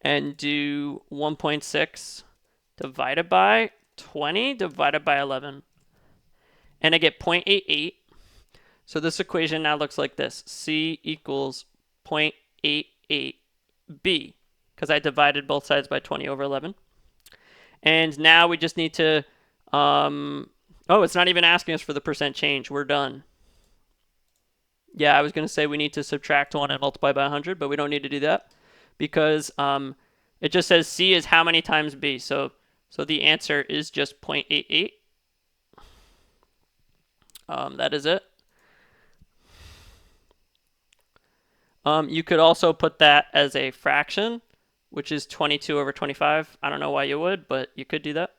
and do 1.6 divided by 20 divided by 11. And I get 0.88. So this equation now looks like this. C equals 0.88b because I divided both sides by 20 over 11. And now we just need to, oh, it's not even asking us for the percent change. We're done. Yeah, I was going to say we need to subtract 1 and multiply by 100, but we don't need to do that because it just says C is how many times B. So the answer is just 0.88. That is it. You could also put that as a fraction, which is 22 over 25. I don't know why you would, but you could do that.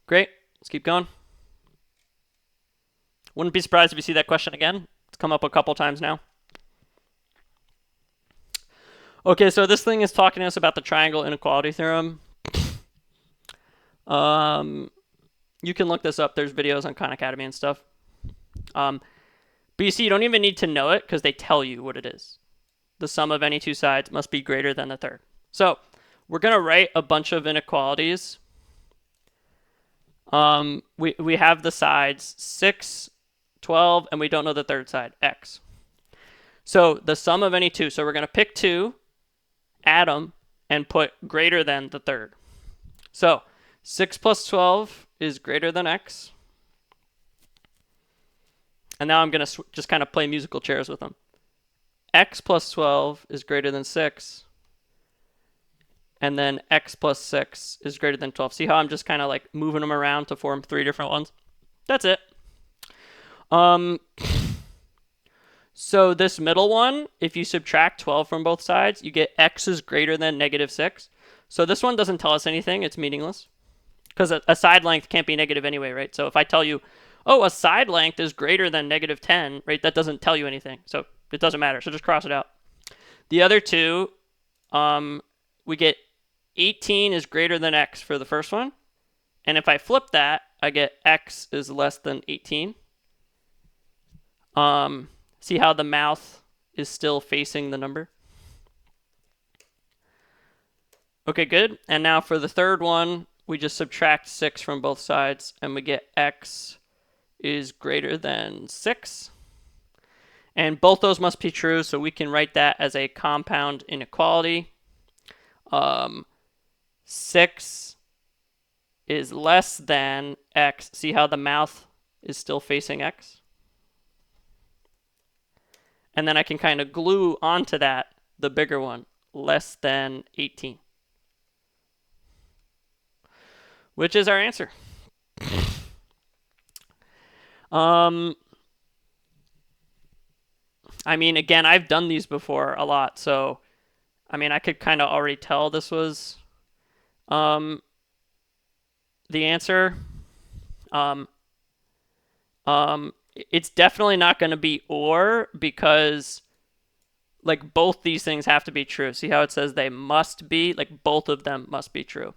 Great. Let's keep going. Wouldn't be surprised if you see that question again. It's come up a couple times now. Okay, so this thing is talking to us about the triangle inequality theorem. You can look this up. There's videos on Khan Academy and stuff. But you see, you don't even need to know it because they tell you what it is. The sum of any two sides must be greater than the third. So we're going to write a bunch of inequalities. We have the sides 6, 12, and we don't know the third side, x. So the sum of any two. So we're going to pick 2, add them, and put greater than the third. So 6 plus 12 is greater than x. And now I'm going to just kind of play musical chairs with them. X plus 12 is greater than 6. And then x plus 6 is greater than 12. See how I'm just kind of like moving them around to form 3 different ones? That's it. So this middle one, if you subtract 12 from both sides, you get x is greater than negative 6. So this one doesn't tell us anything. It's meaningless. Because a side length can't be negative anyway, right? So if I tell you, oh, a side length is greater than negative 10, right? That doesn't tell you anything. So it doesn't matter. So just cross it out. The other two, we get 18 is greater than x for the first one. And if I flip that, I get x is less than 18. See how the mouth is still facing the number? Okay, good. And now for the third one, we just subtract 6 from both sides, and we get x is greater than 6. And both those must be true, so we can write that as a compound inequality. 6 is less than x. See how the mouth is still facing x? And then I can kind of glue onto that the bigger one, less than 18. Which is our answer. I mean, again, I've done these before a lot, so I mean, I could kind of already tell this was the answer. It's definitely not going to be or, because like both these things have to be true. See how it says they must be? Like both of them must be true.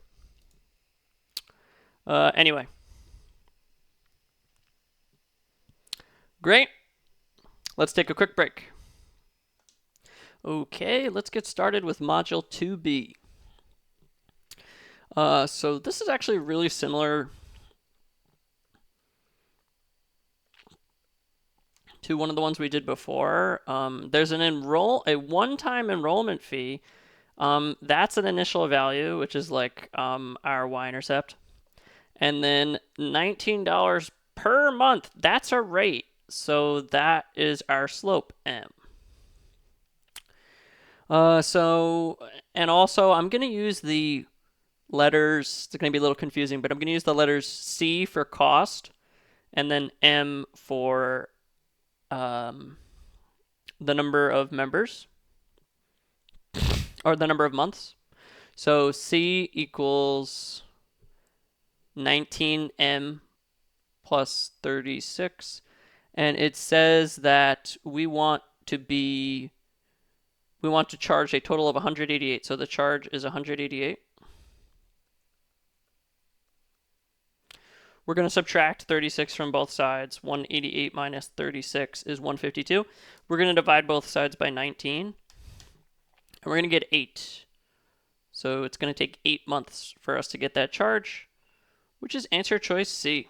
Anyway. Great. Let's take a quick break. Okay, let's get started with Module 2B. So this is actually really similar to one of the ones we did before. There's a one-time enrollment fee. That's an initial value, which is like our y-intercept. And then $19 per month, that's a rate. So that is our slope, M. And also I'm going to use the letters, it's going to be a little confusing, but I'm going to use the letters C for cost and then M for the number of members or the number of months. So C equals 19M plus 36. And it says that we want to charge a total of 188. So the charge is 188. We're going to subtract 36 from both sides. 188 minus 36 is 152. We're going to divide both sides by 19. And we're going to get 8. So it's going to take 8 months for us to get that charge, which is answer choice C.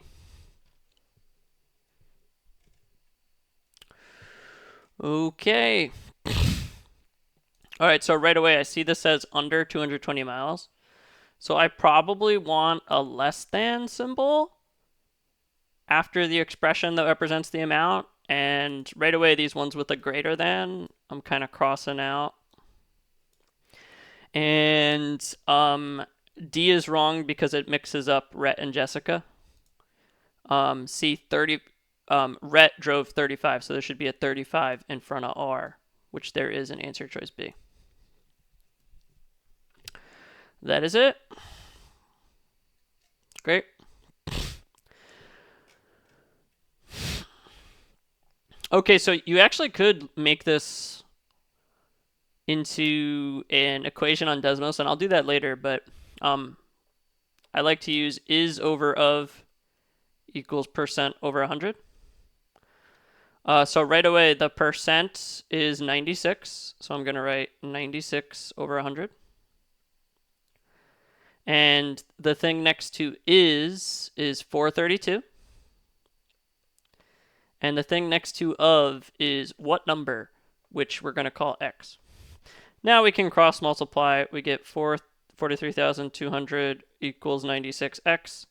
Okay. All right, so right away I see this says under 220 miles. So I probably want a less than symbol after the expression that represents the amount. And right away, these ones with a greater than, I'm kind of crossing out. And D is wrong because it mixes up Rhett and Jessica. Rhett drove 35, so there should be a 35 in front of R, which there is in answer choice B. That is it. Great. Okay, so you actually could make this into an equation on Desmos, and I'll do that later, but I like to use is over of equals percent over 100. So right away, the percent is 96, so I'm going to write 96 over 100. And the thing next to is 432. And the thing next to of is what number, which we're going to call x. Now we can cross multiply. We get 43,200 equals 96x.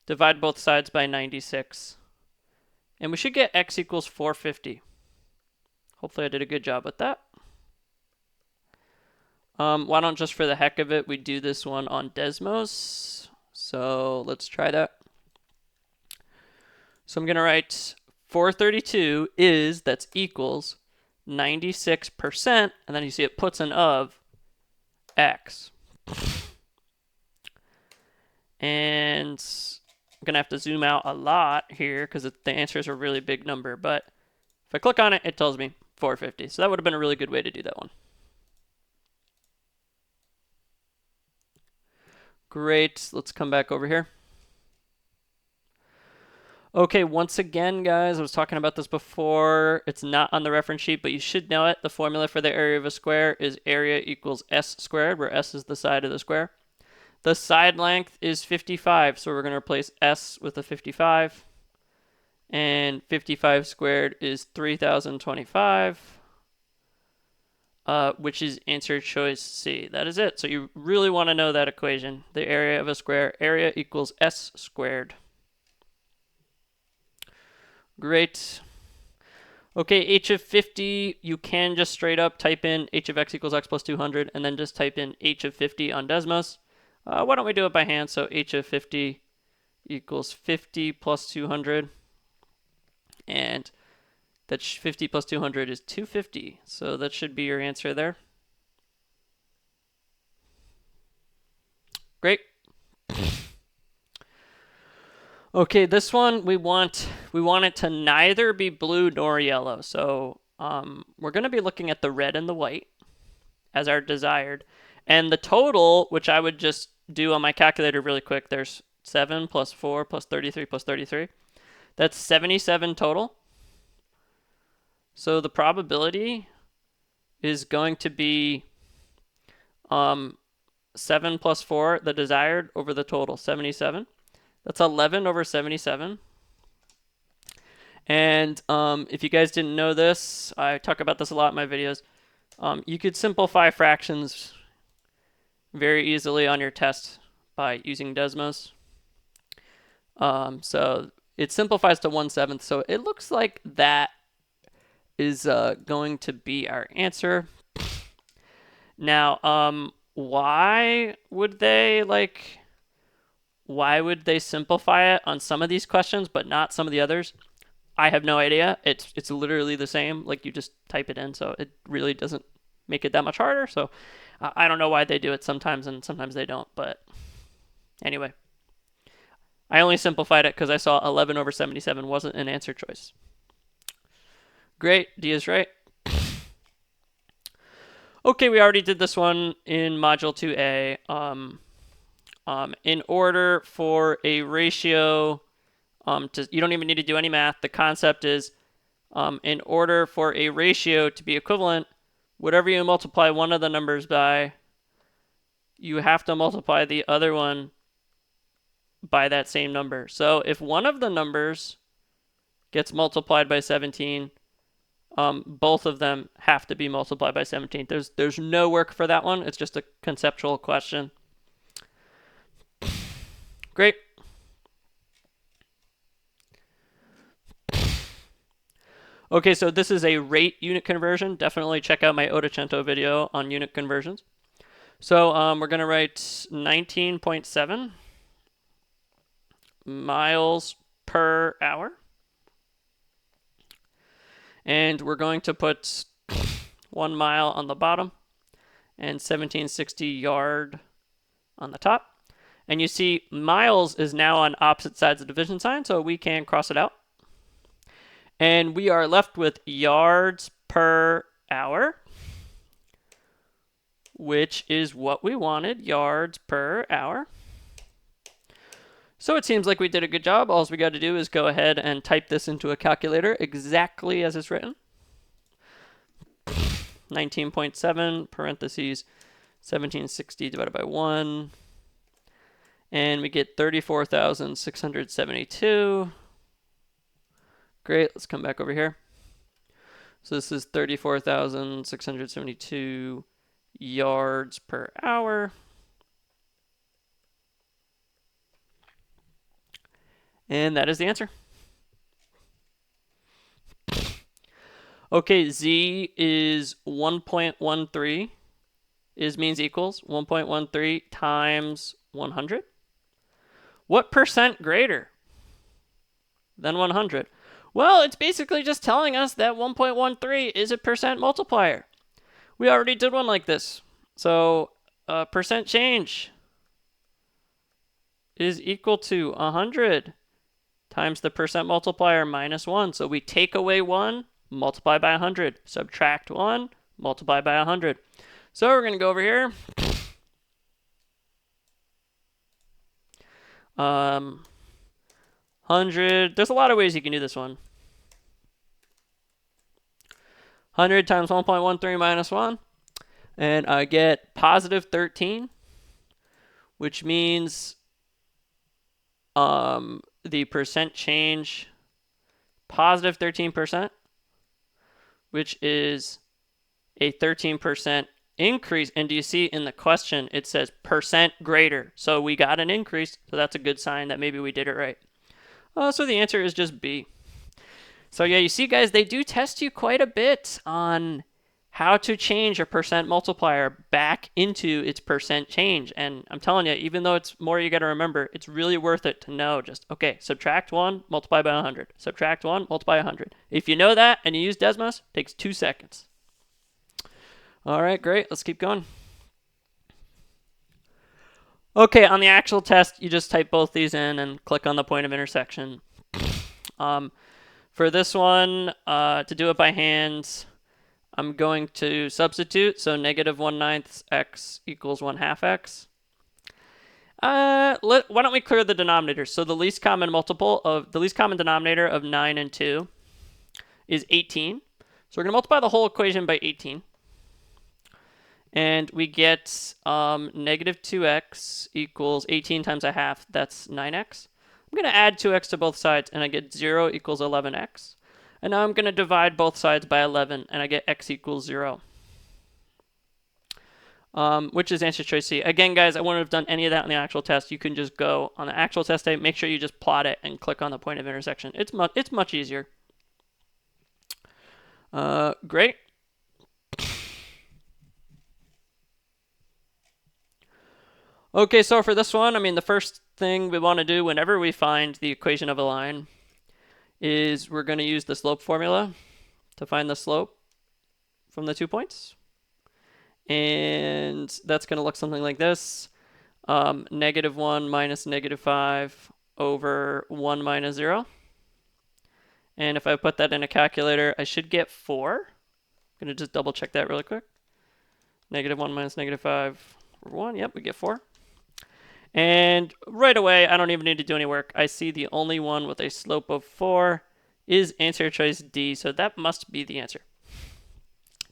Divide both sides by 96. And we should get x equals 450. Hopefully I did a good job with that. Why don't, just for the heck of it, we do this one on Desmos. So let's try that. So I'm going to write 432 is, that's equals 96%, and then you see it puts an of x. And I'm going to have to zoom out a lot here because the answer is a really big number, but if I click on it, it tells me 450. So that would have been a really good way to do that one. Great, let's come back over here. Okay, once again, guys, I was talking about this before. It's not on the reference sheet, but you should know it. The formula for the area of a square is area equals s squared, where s is the side of the square. The side length is 55, so we're going to replace s with a 55. And 55 squared is 3,025, which is answer choice C. That is it. So you really want to know that equation. The area of a square, area equals s squared. Great. Okay, h of 50, you can just straight up type in h of x equals x plus 200 and then just type in h of 50 on Desmos. Why don't we do it by hand? So h of 50 equals 50 plus 200. And that's 50 plus 200 is 250. So that should be your answer there. Great. Okay, this one we want it to neither be blue nor yellow. So we're going to be looking at the red and the white as our desired. And the total, which I would just do on my calculator really quick, there's 7 plus 4 plus 33 plus 33. That's 77 total. So the probability is going to be 7 plus 4, the desired, over the total, 77. That's 11 over 77. And if you guys didn't know this, I talk about this a lot in my videos. You could simplify fractions very easily on your test by using Desmos. So it simplifies to 1/7. So it looks like that is going to be our answer. Now, why would they simplify it on some of these questions but not some of the others? I have no idea. It's literally the same. Like, you just type it in, so it really doesn't make it that much harder. So I don't know why they do it sometimes and sometimes they don't. But anyway, I only simplified it because I saw 11 over 77 wasn't an answer choice. Great, D is right. Okay, we already did this one in Module 2A. In order for a ratio, you don't even need to do any math. The concept is, in order for a ratio to be equivalent, whatever you multiply one of the numbers by, you have to multiply the other one by that same number. So if one of the numbers gets multiplied by 17, both of them have to be multiplied by 17. There's no work for that one. It's just a conceptual question. Great. Okay, so this is a rate unit conversion. Definitely check out my Ottocento video on unit conversions. So we're going to write 19.7 miles per hour. And we're going to put 1 mile on the bottom and 1760 yard on the top. And you see miles is now on opposite sides of the division sign, so we can cross it out. And we are left with yards per hour, which is what we wanted, yards per hour. So it seems like we did a good job. All we got to do is go ahead and type this into a calculator exactly as it's written. 19.7 parentheses 1760 divided by 1. And we get 34,672. Great, let's come back over here. So this is 34,672 yards per hour. And that is the answer. Okay, Z is 1.13 means equals 1.13 times 100. What percent greater than 100? Well, it's basically just telling us that 1.13 is a percent multiplier. We already did one like this. So percent change is equal to 100 times the percent multiplier minus 1. So we take away 1, multiply by 100. Subtract 1, multiply by 100. So we're going to go over here. 100. There's a lot of ways you can do this one. 100 times 1.13 minus 1. And I get positive 13, which means the percent change, positive 13%, which is a 13% increase. And do you see in the question, it says percent greater. So we got an increase. So that's a good sign that maybe we did it right. So the answer is just B. So yeah, you see, guys, they do test you quite a bit on how to change a percent multiplier back into its percent change. And I'm telling you, even though it's more you got to remember, it's really worth it to know just, okay, subtract 1, multiply by 100. Subtract 1, multiply 100. If you know that and you use Desmos, it takes 2 seconds. All right, great. Let's keep going. Okay, on the actual test, you just type both these in and click on the point of intersection. For this one, to do it by hand, I'm going to substitute. So negative 1/9 x equals 1/2 x. Why don't we clear the denominators? So the least common denominator of 9 and 2 is 18. So we're going to multiply the whole equation by 18. And we get negative 2x equals 18 times a half. That's 9x. I'm going to add 2x to both sides, and I get 0 equals 11x. And now I'm going to divide both sides by 11, and I get x equals 0. Which is answer choice C. Again, guys, I wouldn't have done any of that on the actual test. You can just go on the actual test day, make sure you just plot it, and click on the point of intersection. It's much easier. Great. Okay, so for this one, I mean, the first thing we want to do whenever we find the equation of a line is we're going to use the slope formula to find the slope from the 2 points. And that's going to look something like this. -1 minus -5 over 1 minus 0. And if I put that in a calculator, I should get 4. I'm going to just double check that really quick. -1 minus -5 over 1. Yep, we get 4. And right away, I don't even need to do any work. I see the only one with a slope of 4 is answer choice D, so that must be the answer.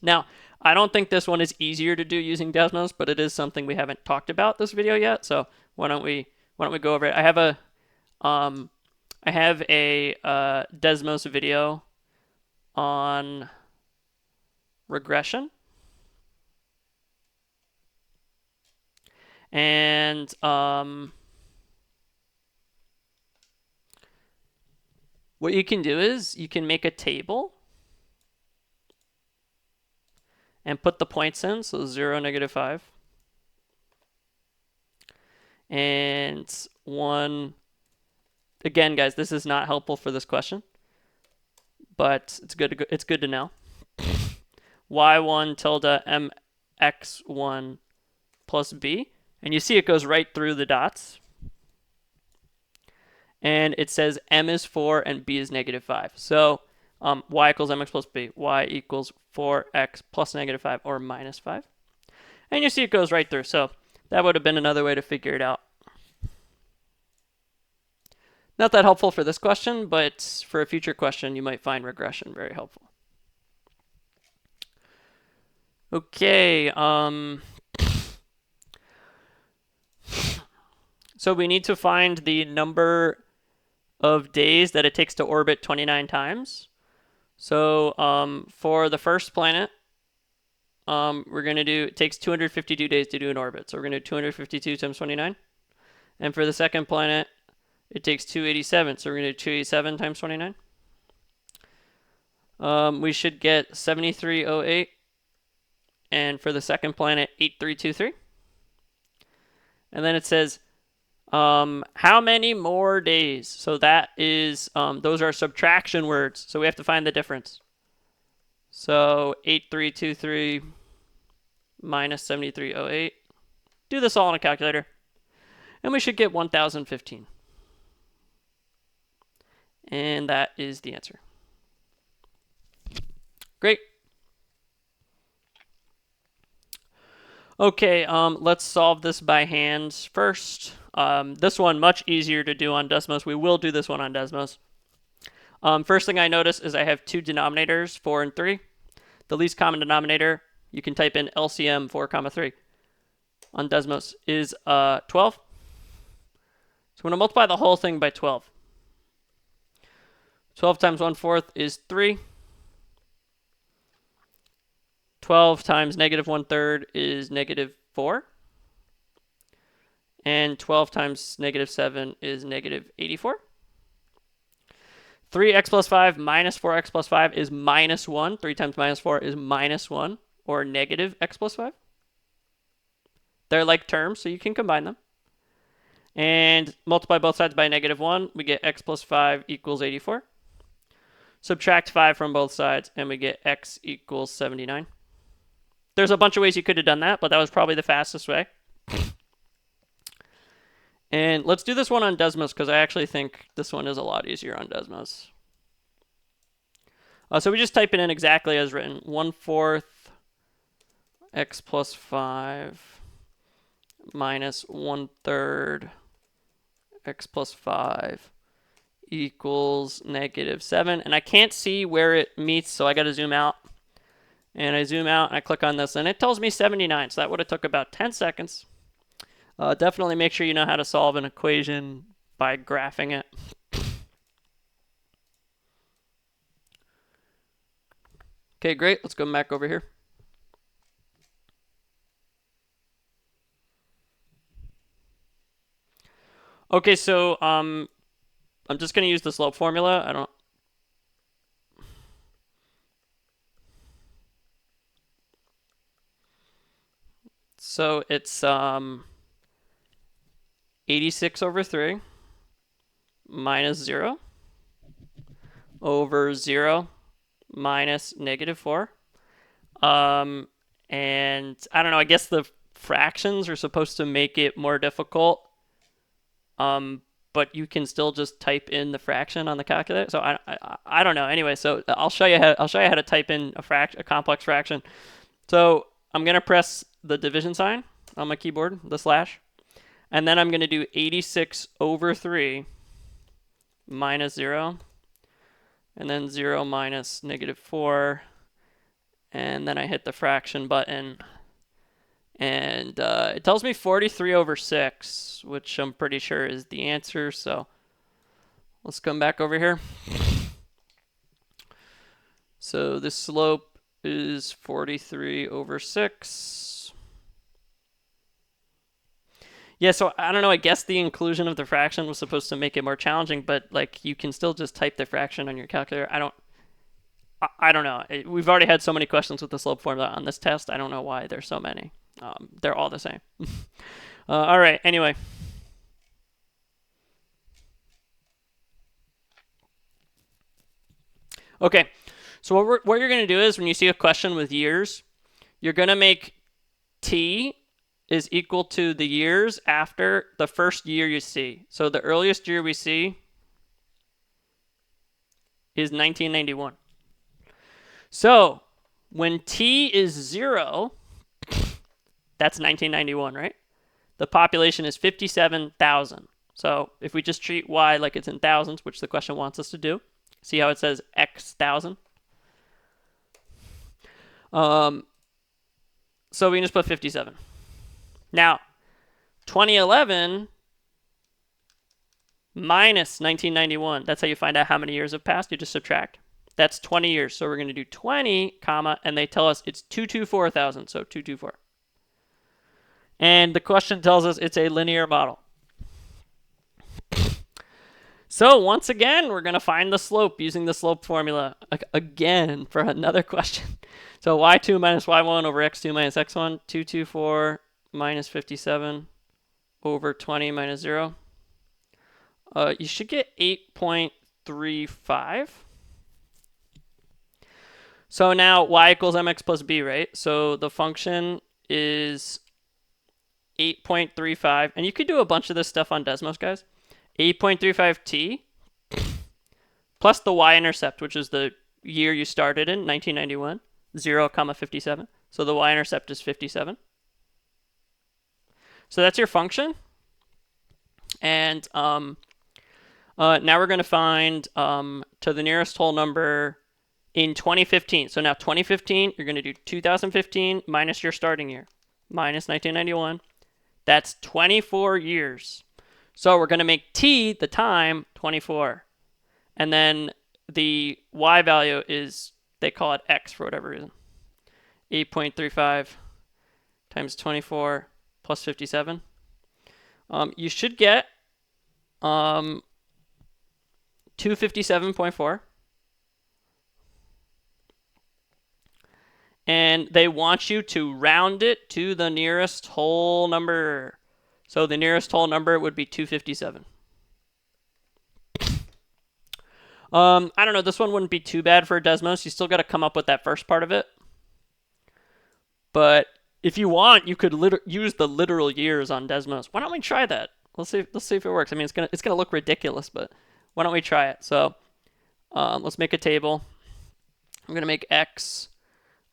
Now, I don't think this one is easier to do using Desmos, but it is something we haven't talked about this video yet, so why don't we go over it? I have a Desmos video on regression. And what you can do is you can make a table and put the points in, so 0, -5. And 1, again, guys, this is not helpful for this question, but it's good to know. y1 tilde mx1 plus b. And you see it goes right through the dots. And it says m is 4 and b is -5. So y equals mx plus b. Y equals 4x plus -5 or -5. And you see it goes right through. So that would have been another way to figure it out. Not that helpful for this question, but for a future question, you might find regression very helpful. Okay. So we need to find the number of days that it takes to orbit 29 times. So for the first planet, we're going to do, it takes 252 days to do an orbit. So we're going to do 252 times 29. And for the second planet, it takes 287. So we're going to do 287 times 29. We should get 7308. And for the second planet, 8323. And then it says, how many more days? So that is, those are subtraction words. So we have to find the difference. So 8323 minus 7308. Do this all on a calculator. And we should get 1015. And that is the answer. Great. Okay, let's solve this by hand first. This one much easier to do on Desmos. We will do this one on Desmos. First thing I notice is I have two denominators, 4 and 3. The least common denominator, you can type in LCM 4, 3 on Desmos is 12. So I'm going to multiply the whole thing by 12. 12 times 1/4 is 3. 12 times -1/3 is -4. And 12 times -7 is -84. 3x plus 5 minus 4x plus 5 is -1. 3 times -4 is -1, or -x plus 5. They're like terms, so you can combine them. And multiply both sides by -1, we get x plus 5 equals 84. Subtract 5 from both sides, and we get x equals 79. There's a bunch of ways you could have done that, but that was probably the fastest way. And let's do this one on Desmos, because I actually think this one is a lot easier on Desmos. So we just type it in exactly as written. 1/4 x plus 5 minus 1/3 x plus 5 equals -7. And I can't see where it meets, so I got to zoom out. And I zoom out and I click on this and it tells me 79. So that would have took about 10 seconds. Definitely make sure you know how to solve an equation by graphing it. Okay, great. Let's go back over here. Okay, so I'm just going to use the slope formula. I don't. So it's 86 over 3 minus 0 over 0 minus negative 4. And I don't know, I guess the fractions are supposed to make it more difficult. But you can still just type in the fraction on the calculator. So I don't know. Anyway, so I'll show you how to type in a complex fraction. So I'm gonna press the division sign on my keyboard, the slash, and then I'm gonna do 86 over 3 minus 0, and then 0 minus negative 4, and then I hit the fraction button. And it tells me 43 over 6, which I'm pretty sure is the answer. So let's come back over here. So the slope is 43 over 6. Yeah, so I don't know. I guess the inclusion of the fraction was supposed to make it more challenging, but like you can still just type the fraction on your calculator. I don't know. We've already had so many questions with the slope formula on this test. I don't know why there's so many. They're all the same. All right, anyway. Okay, so what you're going to do is when you see a question with years, you're going to make t is equal to the years after the first year you see. So the earliest year we see is 1991. So when t is 0, that's 1991, right? The population is 57,000. So if we just treat y like it's in thousands, which the question wants us to do, see how it says x thousand? So we can just put 57. Now, 2011 minus 1991, that's how you find out how many years have passed. You just subtract. That's 20 years. So we're going to do 20, comma, and they tell us it's 224,000, so 224. And the question tells us it's a linear model. So once again, we're going to find the slope using the slope formula again for another question. So y2 minus y1 over x2 minus x1, 224 minus 57 over 20 minus 0. You should get 8.35. So now y equals mx plus b, right? So the function is 8.35. And you could do a bunch of this stuff on Desmos, guys. 8.35t plus the y-intercept, which is the year you started in, 1991, 0, comma 57. So the y-intercept is 57. So that's your function. And now we're going to find to the nearest whole number in 2015. So now 2015, you're going to do 2015 minus your starting year, minus 1991. That's 24 years. So we're going to make t, the time, 24. And then the y value is, they call it x for whatever reason. 8.35 times 24 plus 57. You should get 257.4. And they want you to round it to the nearest whole number. So the nearest whole number would be 257. I don't know, this one wouldn't be too bad for Desmos. You still got to come up with that first part of it. But if you want, you could use the literal years on Desmos. Why don't we try that? Let's see if it works. I mean, it's gonna look ridiculous, but why don't we try it? So let's make a table. I'm gonna make x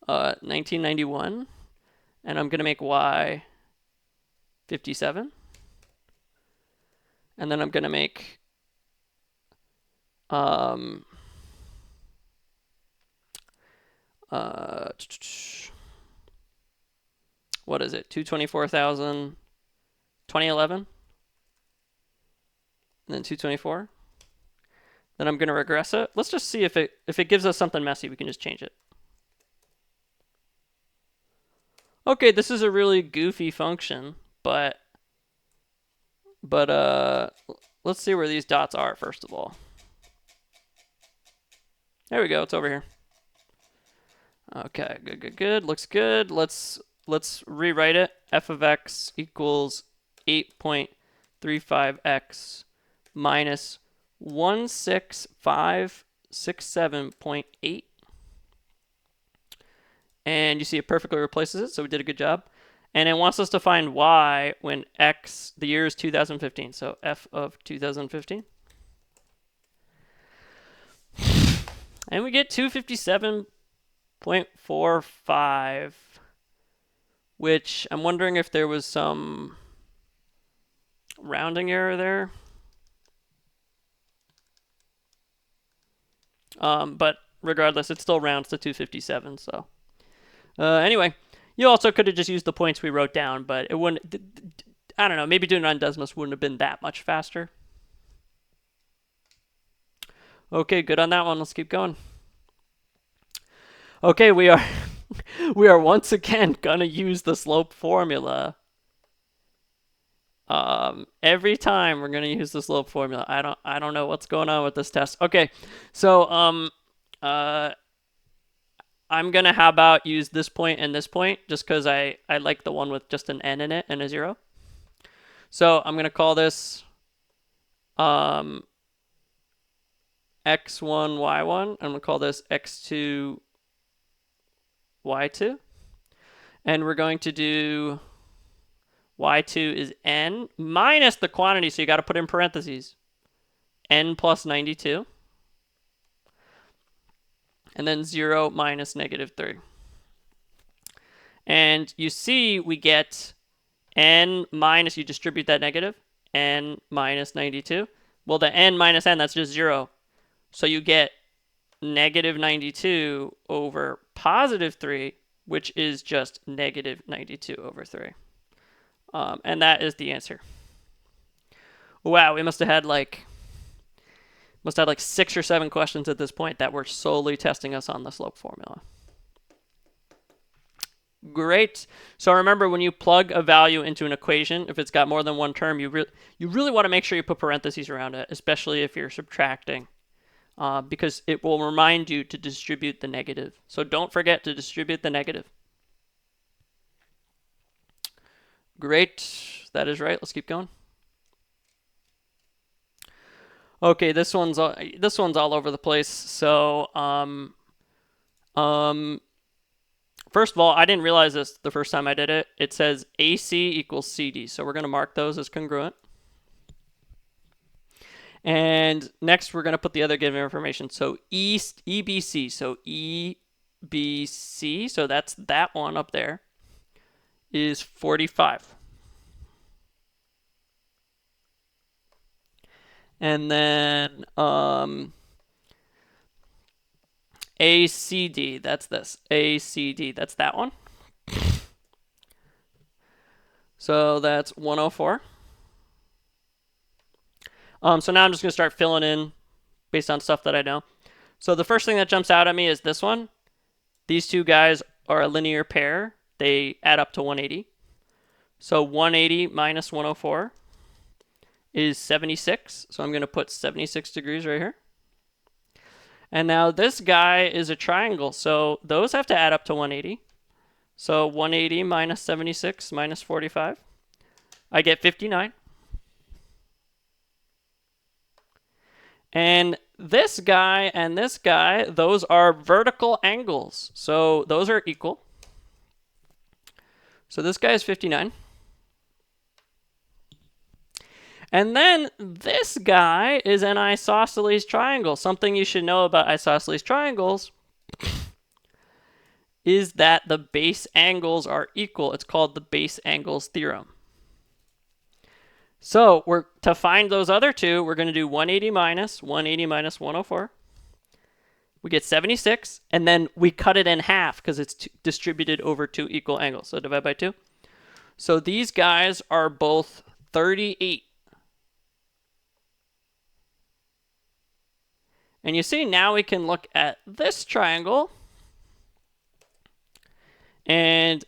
1991, and I'm gonna make y 57, and then I'm gonna make What is it? 224,000, 2011, and then 224. Then I'm going to regress it. Let's just see if it gives us something messy, we can just change it. Okay, this is a really goofy function, but let's see where these dots are first of all. There we go, it's over here. Okay, good. Looks good. Let's rewrite it. F of x equals 8.35x minus 16567.8. And you see it perfectly replaces it, so we did a good job. And it wants us to find y when x, the year is 2015. So f of 2015. And we get 257.45, which I'm wondering if there was some rounding error there. But regardless, it still rounds to 257. So anyway, you also could have just used the points we wrote down, but it wouldn't. I don't know. Maybe doing it on Desmos wouldn't have been that much faster. Okay, good on that one. Let's keep going. Okay, we are once again gonna use the slope formula. Every time we're gonna use the slope formula. I don't know what's going on with this test. Okay, so I'm gonna how about use this point and this point just because I like the one with just an n in it and a 0. So I'm gonna call this x1 y1. I'm gonna call this x2 y2, and we're going to do y2 is n minus the quantity, so you got to put in parentheses, n plus 92, and then 0 minus -3. And you see we get n minus, you distribute that negative, n minus 92. Well, the n minus n, that's just 0. So you get -92 over +3, which is just -92 over 3. And that is the answer. Wow, we must have had like 6 or 7 questions at this point that were solely testing us on the slope formula. Great. So remember, when you plug a value into an equation, if it's got more than one term, you really want to make sure you put parentheses around it, especially if you're subtracting. Because it will remind you to distribute the negative. So don't forget to distribute the negative. Great, that is right. Let's keep going. Okay, this one's all over the place. So first of all, I didn't realize this the first time I did it. It says AC equals CD, so we're going to mark those as congruent. And next, we're going to put the other given information. So EBC, so EBC, so that's that one up there, is 45. And then ACD, that's this. ACD, that's that one. So that's 104. So now I'm just going to start filling in based on stuff that I know. So the first thing that jumps out at me is this one. These two guys are a linear pair. They add up to 180. So 180 minus 104 is 76. So I'm going to put 76 degrees right here. And now this guy is a triangle. So those have to add up to 180. So 180 minus 76 minus 45. I get 59. And this guy and this guy, those are vertical angles. So those are equal. So this guy is 59. And then this guy is an isosceles triangle. Something you should know about isosceles triangles is that the base angles are equal. It's called the base angles theorem. So to find those other two, we're going to do 180 minus 104. we get 76, and then we cut it in half because it's distributed over 2 equal angles. So divide by 2. So these guys are both 38. And you see now we can look at this triangle, and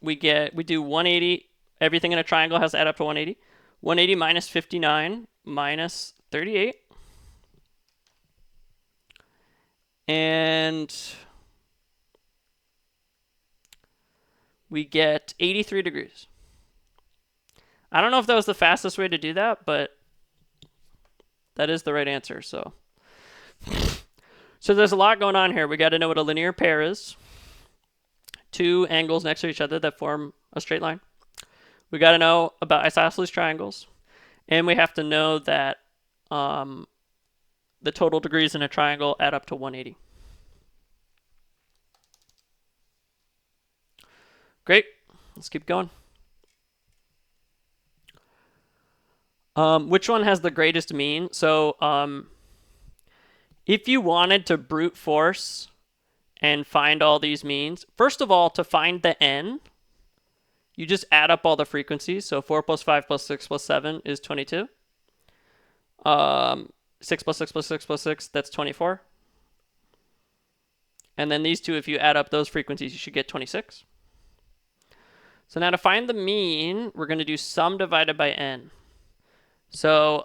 we do 180. Everything in a triangle has to add up to 180. 180 minus 59 minus 38. And we get 83 degrees. I don't know if that was the fastest way to do that, but that is the right answer. So there's a lot going on here. We got to know what a linear pair is. 2 angles next to each other that form a straight line. We got to know about isosceles triangles. And we have to know that the total degrees in a triangle add up to 180. Great. Let's keep going. Which one has the greatest mean? So if you wanted to brute force and find all these means, first of all, to find the n, you just add up all the frequencies. So 4 plus 5 plus 6 plus 7 is 22. 6 plus 6 plus 6 plus 6, that's 24. And then these two, if you add up those frequencies, you should get 26. So now to find the mean, we're going to do sum divided by n. So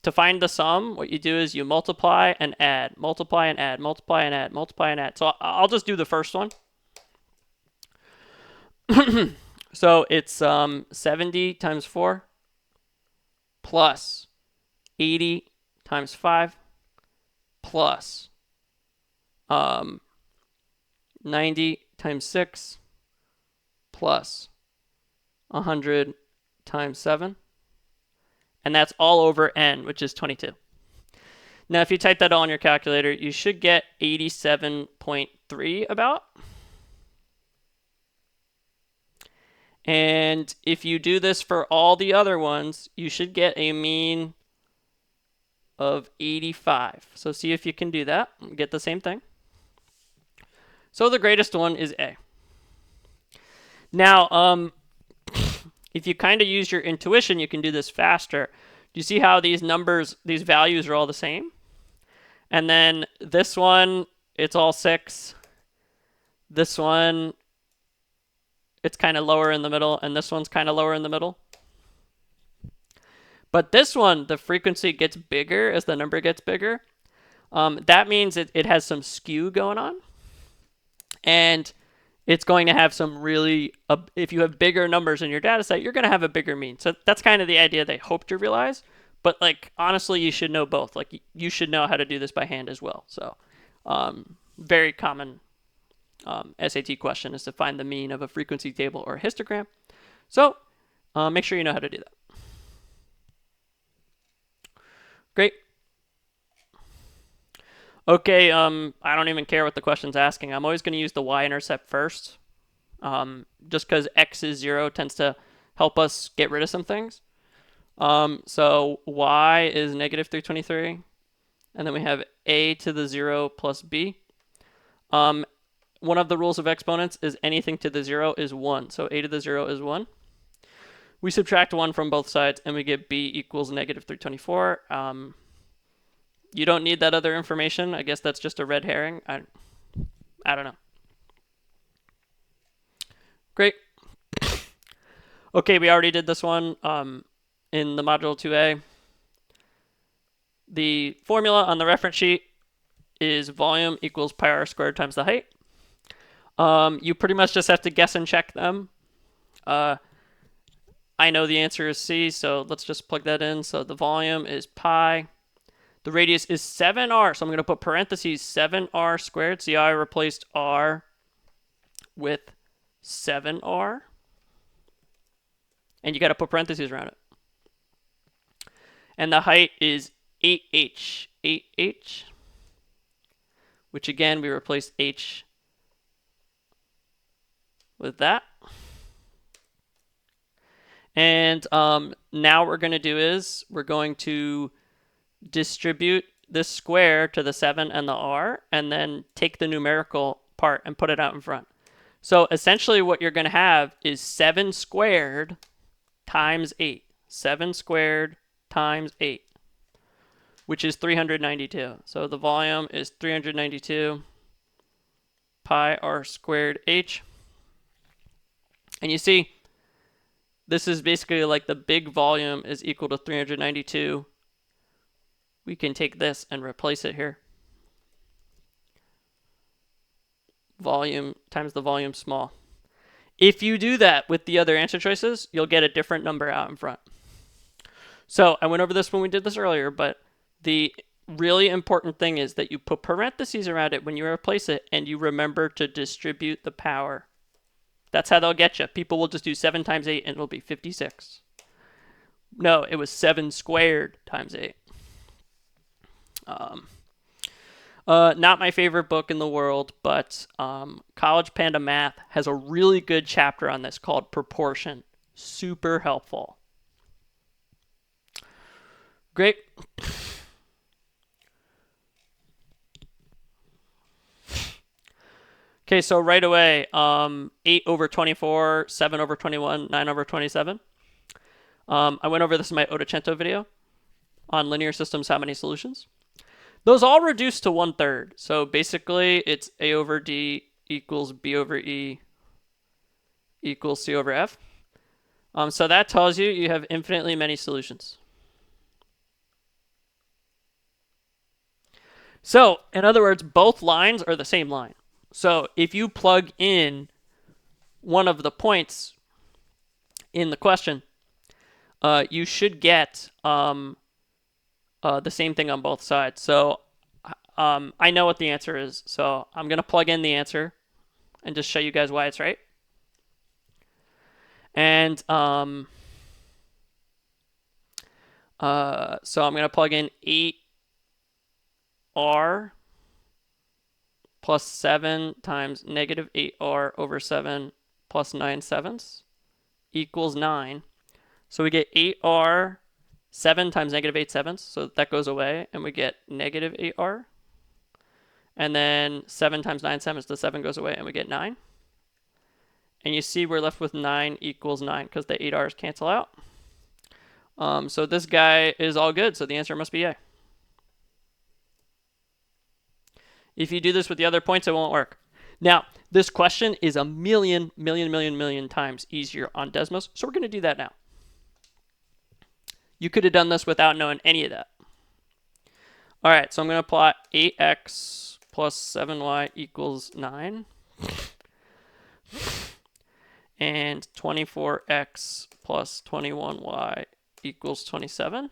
to find the sum, what you do is you multiply and add, multiply and add, multiply and add, multiply and add. So I'll just do the first one. So it's 70 times 4 plus 80 times 5 plus 90 times 6 plus 100 times 7. And that's all over n, which is 22. Now, if you type that all in your calculator, you should get 87.3 about. And if you do this for all the other ones, you should get a mean of 85. So see if you can do that. Get the same thing. So the greatest one is A. Now, if you kind of use your intuition, you can do this faster. Do you see how these numbers, these values are all the same? And then this one, it's all 6. This one, it's kind of lower in the middle, and this one's kind of lower in the middle. But this one, the frequency gets bigger as the number gets bigger. That means it has some skew going on. And it's going to have some really, if you have bigger numbers in your data set, you're going to have a bigger mean. So that's kind of the idea they hope to realize. But like, honestly, you should know both. Like, you should know how to do this by hand as well. So very common SAT question is to find the mean of a frequency table or a histogram. So make sure you know how to do that. Great. Okay, I don't even care what the question's asking. I'm always going to use the y-intercept first, just because x is 0 tends to help us get rid of some things. So y is negative 323, and then we have a to the 0 plus b. One of the rules of exponents is anything to the 0 is 1, so a to the 0 is 1. We subtract 1 from both sides, and we get b equals negative 324. You don't need that other information. I guess that's just a red herring. I don't know. Great. Okay, we already did this one in the module 2a. The formula on the reference sheet is volume equals pi r squared times the height. You pretty much just have to guess and check them. I know the answer is C, so let's just plug that in. So the volume is pi. The radius is 7r, so I'm going to put parentheses 7r squared. See how I replaced r with 7r? And you got to put parentheses around it. And the height is 8h, 8h, which again, we replace h with that. And now what we're going to do is we're going to distribute this square to the 7 and the r, and then take the numerical part and put it out in front. So essentially what you're going to have is 7 squared times 8. 7 squared times 8, which is 392. So the volume is 392 pi r squared h. And you see, this is basically like the big volume is equal to 392. We can take this and replace it here. Volume times the volume small. If you do that with the other answer choices, you'll get a different number out in front. So I went over this when we did this earlier, but the really important thing is that you put parentheses around it when you replace it, and you remember to distribute the power. That's how they'll get you. People will just do 7 times 8 and it'll be 56. No, it was 7 squared times 8. Not my favorite book in the world, but College Panda Math has a really good chapter on this called Proportion. Super helpful. Great. Okay, so right away, 8 over 24, 7 over 21, 9 over 27. I went over this in my Ottocento video on linear systems, how many solutions. Those all reduce to 1/3. So basically, it's A over D equals B over E equals C over F. So that tells you you have infinitely many solutions. So, in other words, both lines are the same line. So if you plug in one of the points in the question, you should get the same thing on both sides. So I know what the answer is. So I'm going to plug in the answer and just show you guys why it's right. And so I'm going to plug in 8r plus 7 times negative 8r over 7 plus 9/7 equals 9. So we get 8r, 7 times negative 8/7, so that goes away, and we get negative 8r. And then 7 times 9/7, the 7 goes away, and we get 9. And you see we're left with 9 equals 9, because the 8r's cancel out. So this guy is all good, so the answer must be A. If you do this with the other points, it won't work. Now, this question is a million times easier on Desmos, so we're going to do that now. You could have done this without knowing any of that. All right, so I'm going to plot 8x plus 7y equals 9. And 24x plus 21y equals 27.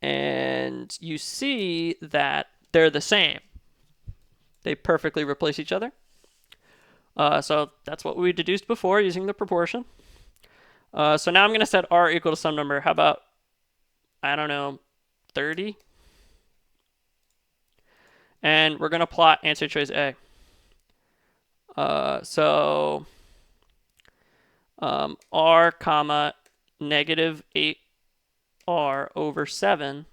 And you see that they're the same. They perfectly replace each other. So that's what we deduced before using the proportion. So now I'm going to set r equal to some number. How about, I don't know, 30? And we're going to plot answer choice A. R comma negative 8r over 7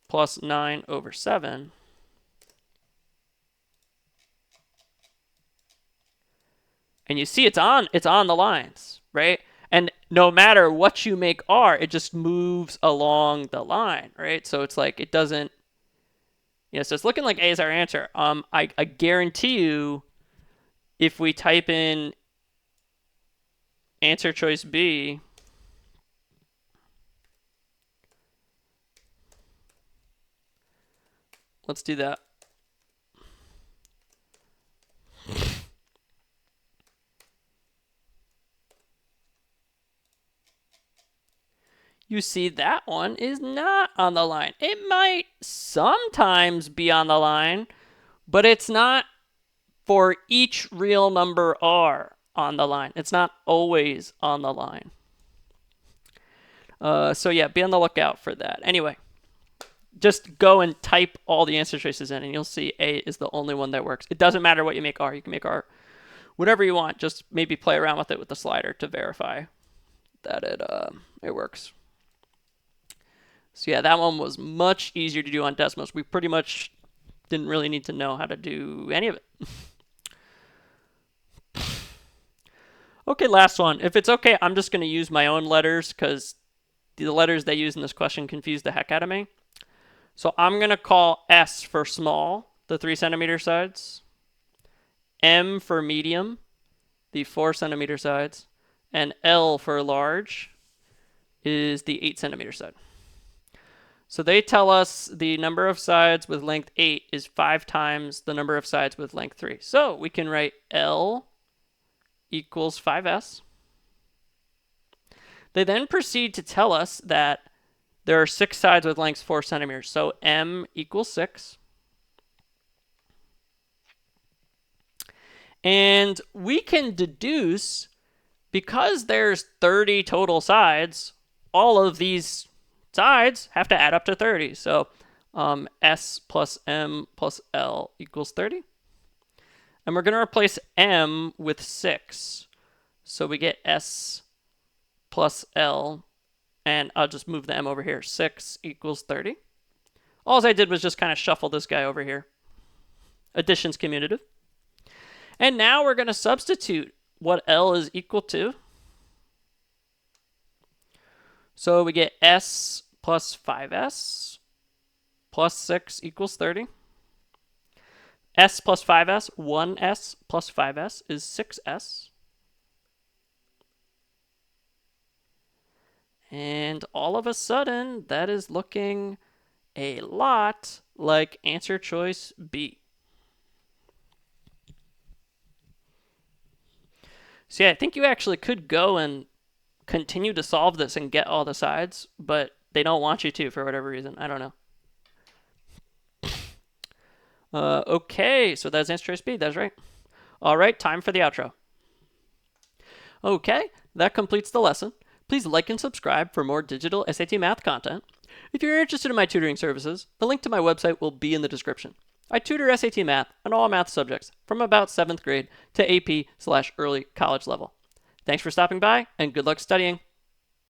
plus 9 over 7 and you see it's on the lines, right? And no matter what you make r, it just moves along the line, right? So it's like it doesn't, so it's looking like A is our answer. I guarantee you, if we type in answer choice B, let's do that. You see that one is not on the line. It might sometimes be on the line, but it's not for each real number r on the line. It's not always on the line. So yeah, be on the lookout for that. Anyway, just go and type all the answer choices in, and you'll see A is the only one that works. It doesn't matter what you make R. You can make R whatever you want. Just maybe play around with it with the slider to verify that it works. So yeah, that one was much easier to do on Desmos. We pretty much didn't really need to know how to do any of it. Okay, last one. If it's okay, I'm just going to use my own letters because the letters they use in this question confuse the heck out of me. So I'm going to call S for small, the 3 centimeter sides, M for medium, the 4 centimeter sides, and L for large is the 8 centimeter side. So they tell us the number of sides with length 8 is 5 times the number of sides with length 3. So we can write L equals 5S. They then proceed to tell us that there are 6 sides with lengths 4 centimeters. So M equals 6. And we can deduce, because there's 30 total sides, all of these sides have to add up to 30. So S plus M plus L equals 30. And we're going to replace M with 6. So we get S plus L, and I'll just move the M over here. 6 equals 30. All I did was just kind of shuffle this guy over here. Addition's commutative. And now we're going to substitute what L is equal to. So we get S plus 5S plus 6 equals 30. S plus 5S, 1S plus 5S is 6S. And all of a sudden, that is looking a lot like answer choice B. So yeah, I think you actually could go and continue to solve this and get all the sides, but they don't want you to for whatever reason. I don't know. Okay, so that's answer choice B. That's right. All right, time for the outro. Okay, that completes the lesson. Please like and subscribe for more digital SAT math content. If you're interested in my tutoring services, the link to my website will be in the description. I tutor SAT math and all math subjects from about 7th grade to AP/early college level. Thanks for stopping by, and good luck studying.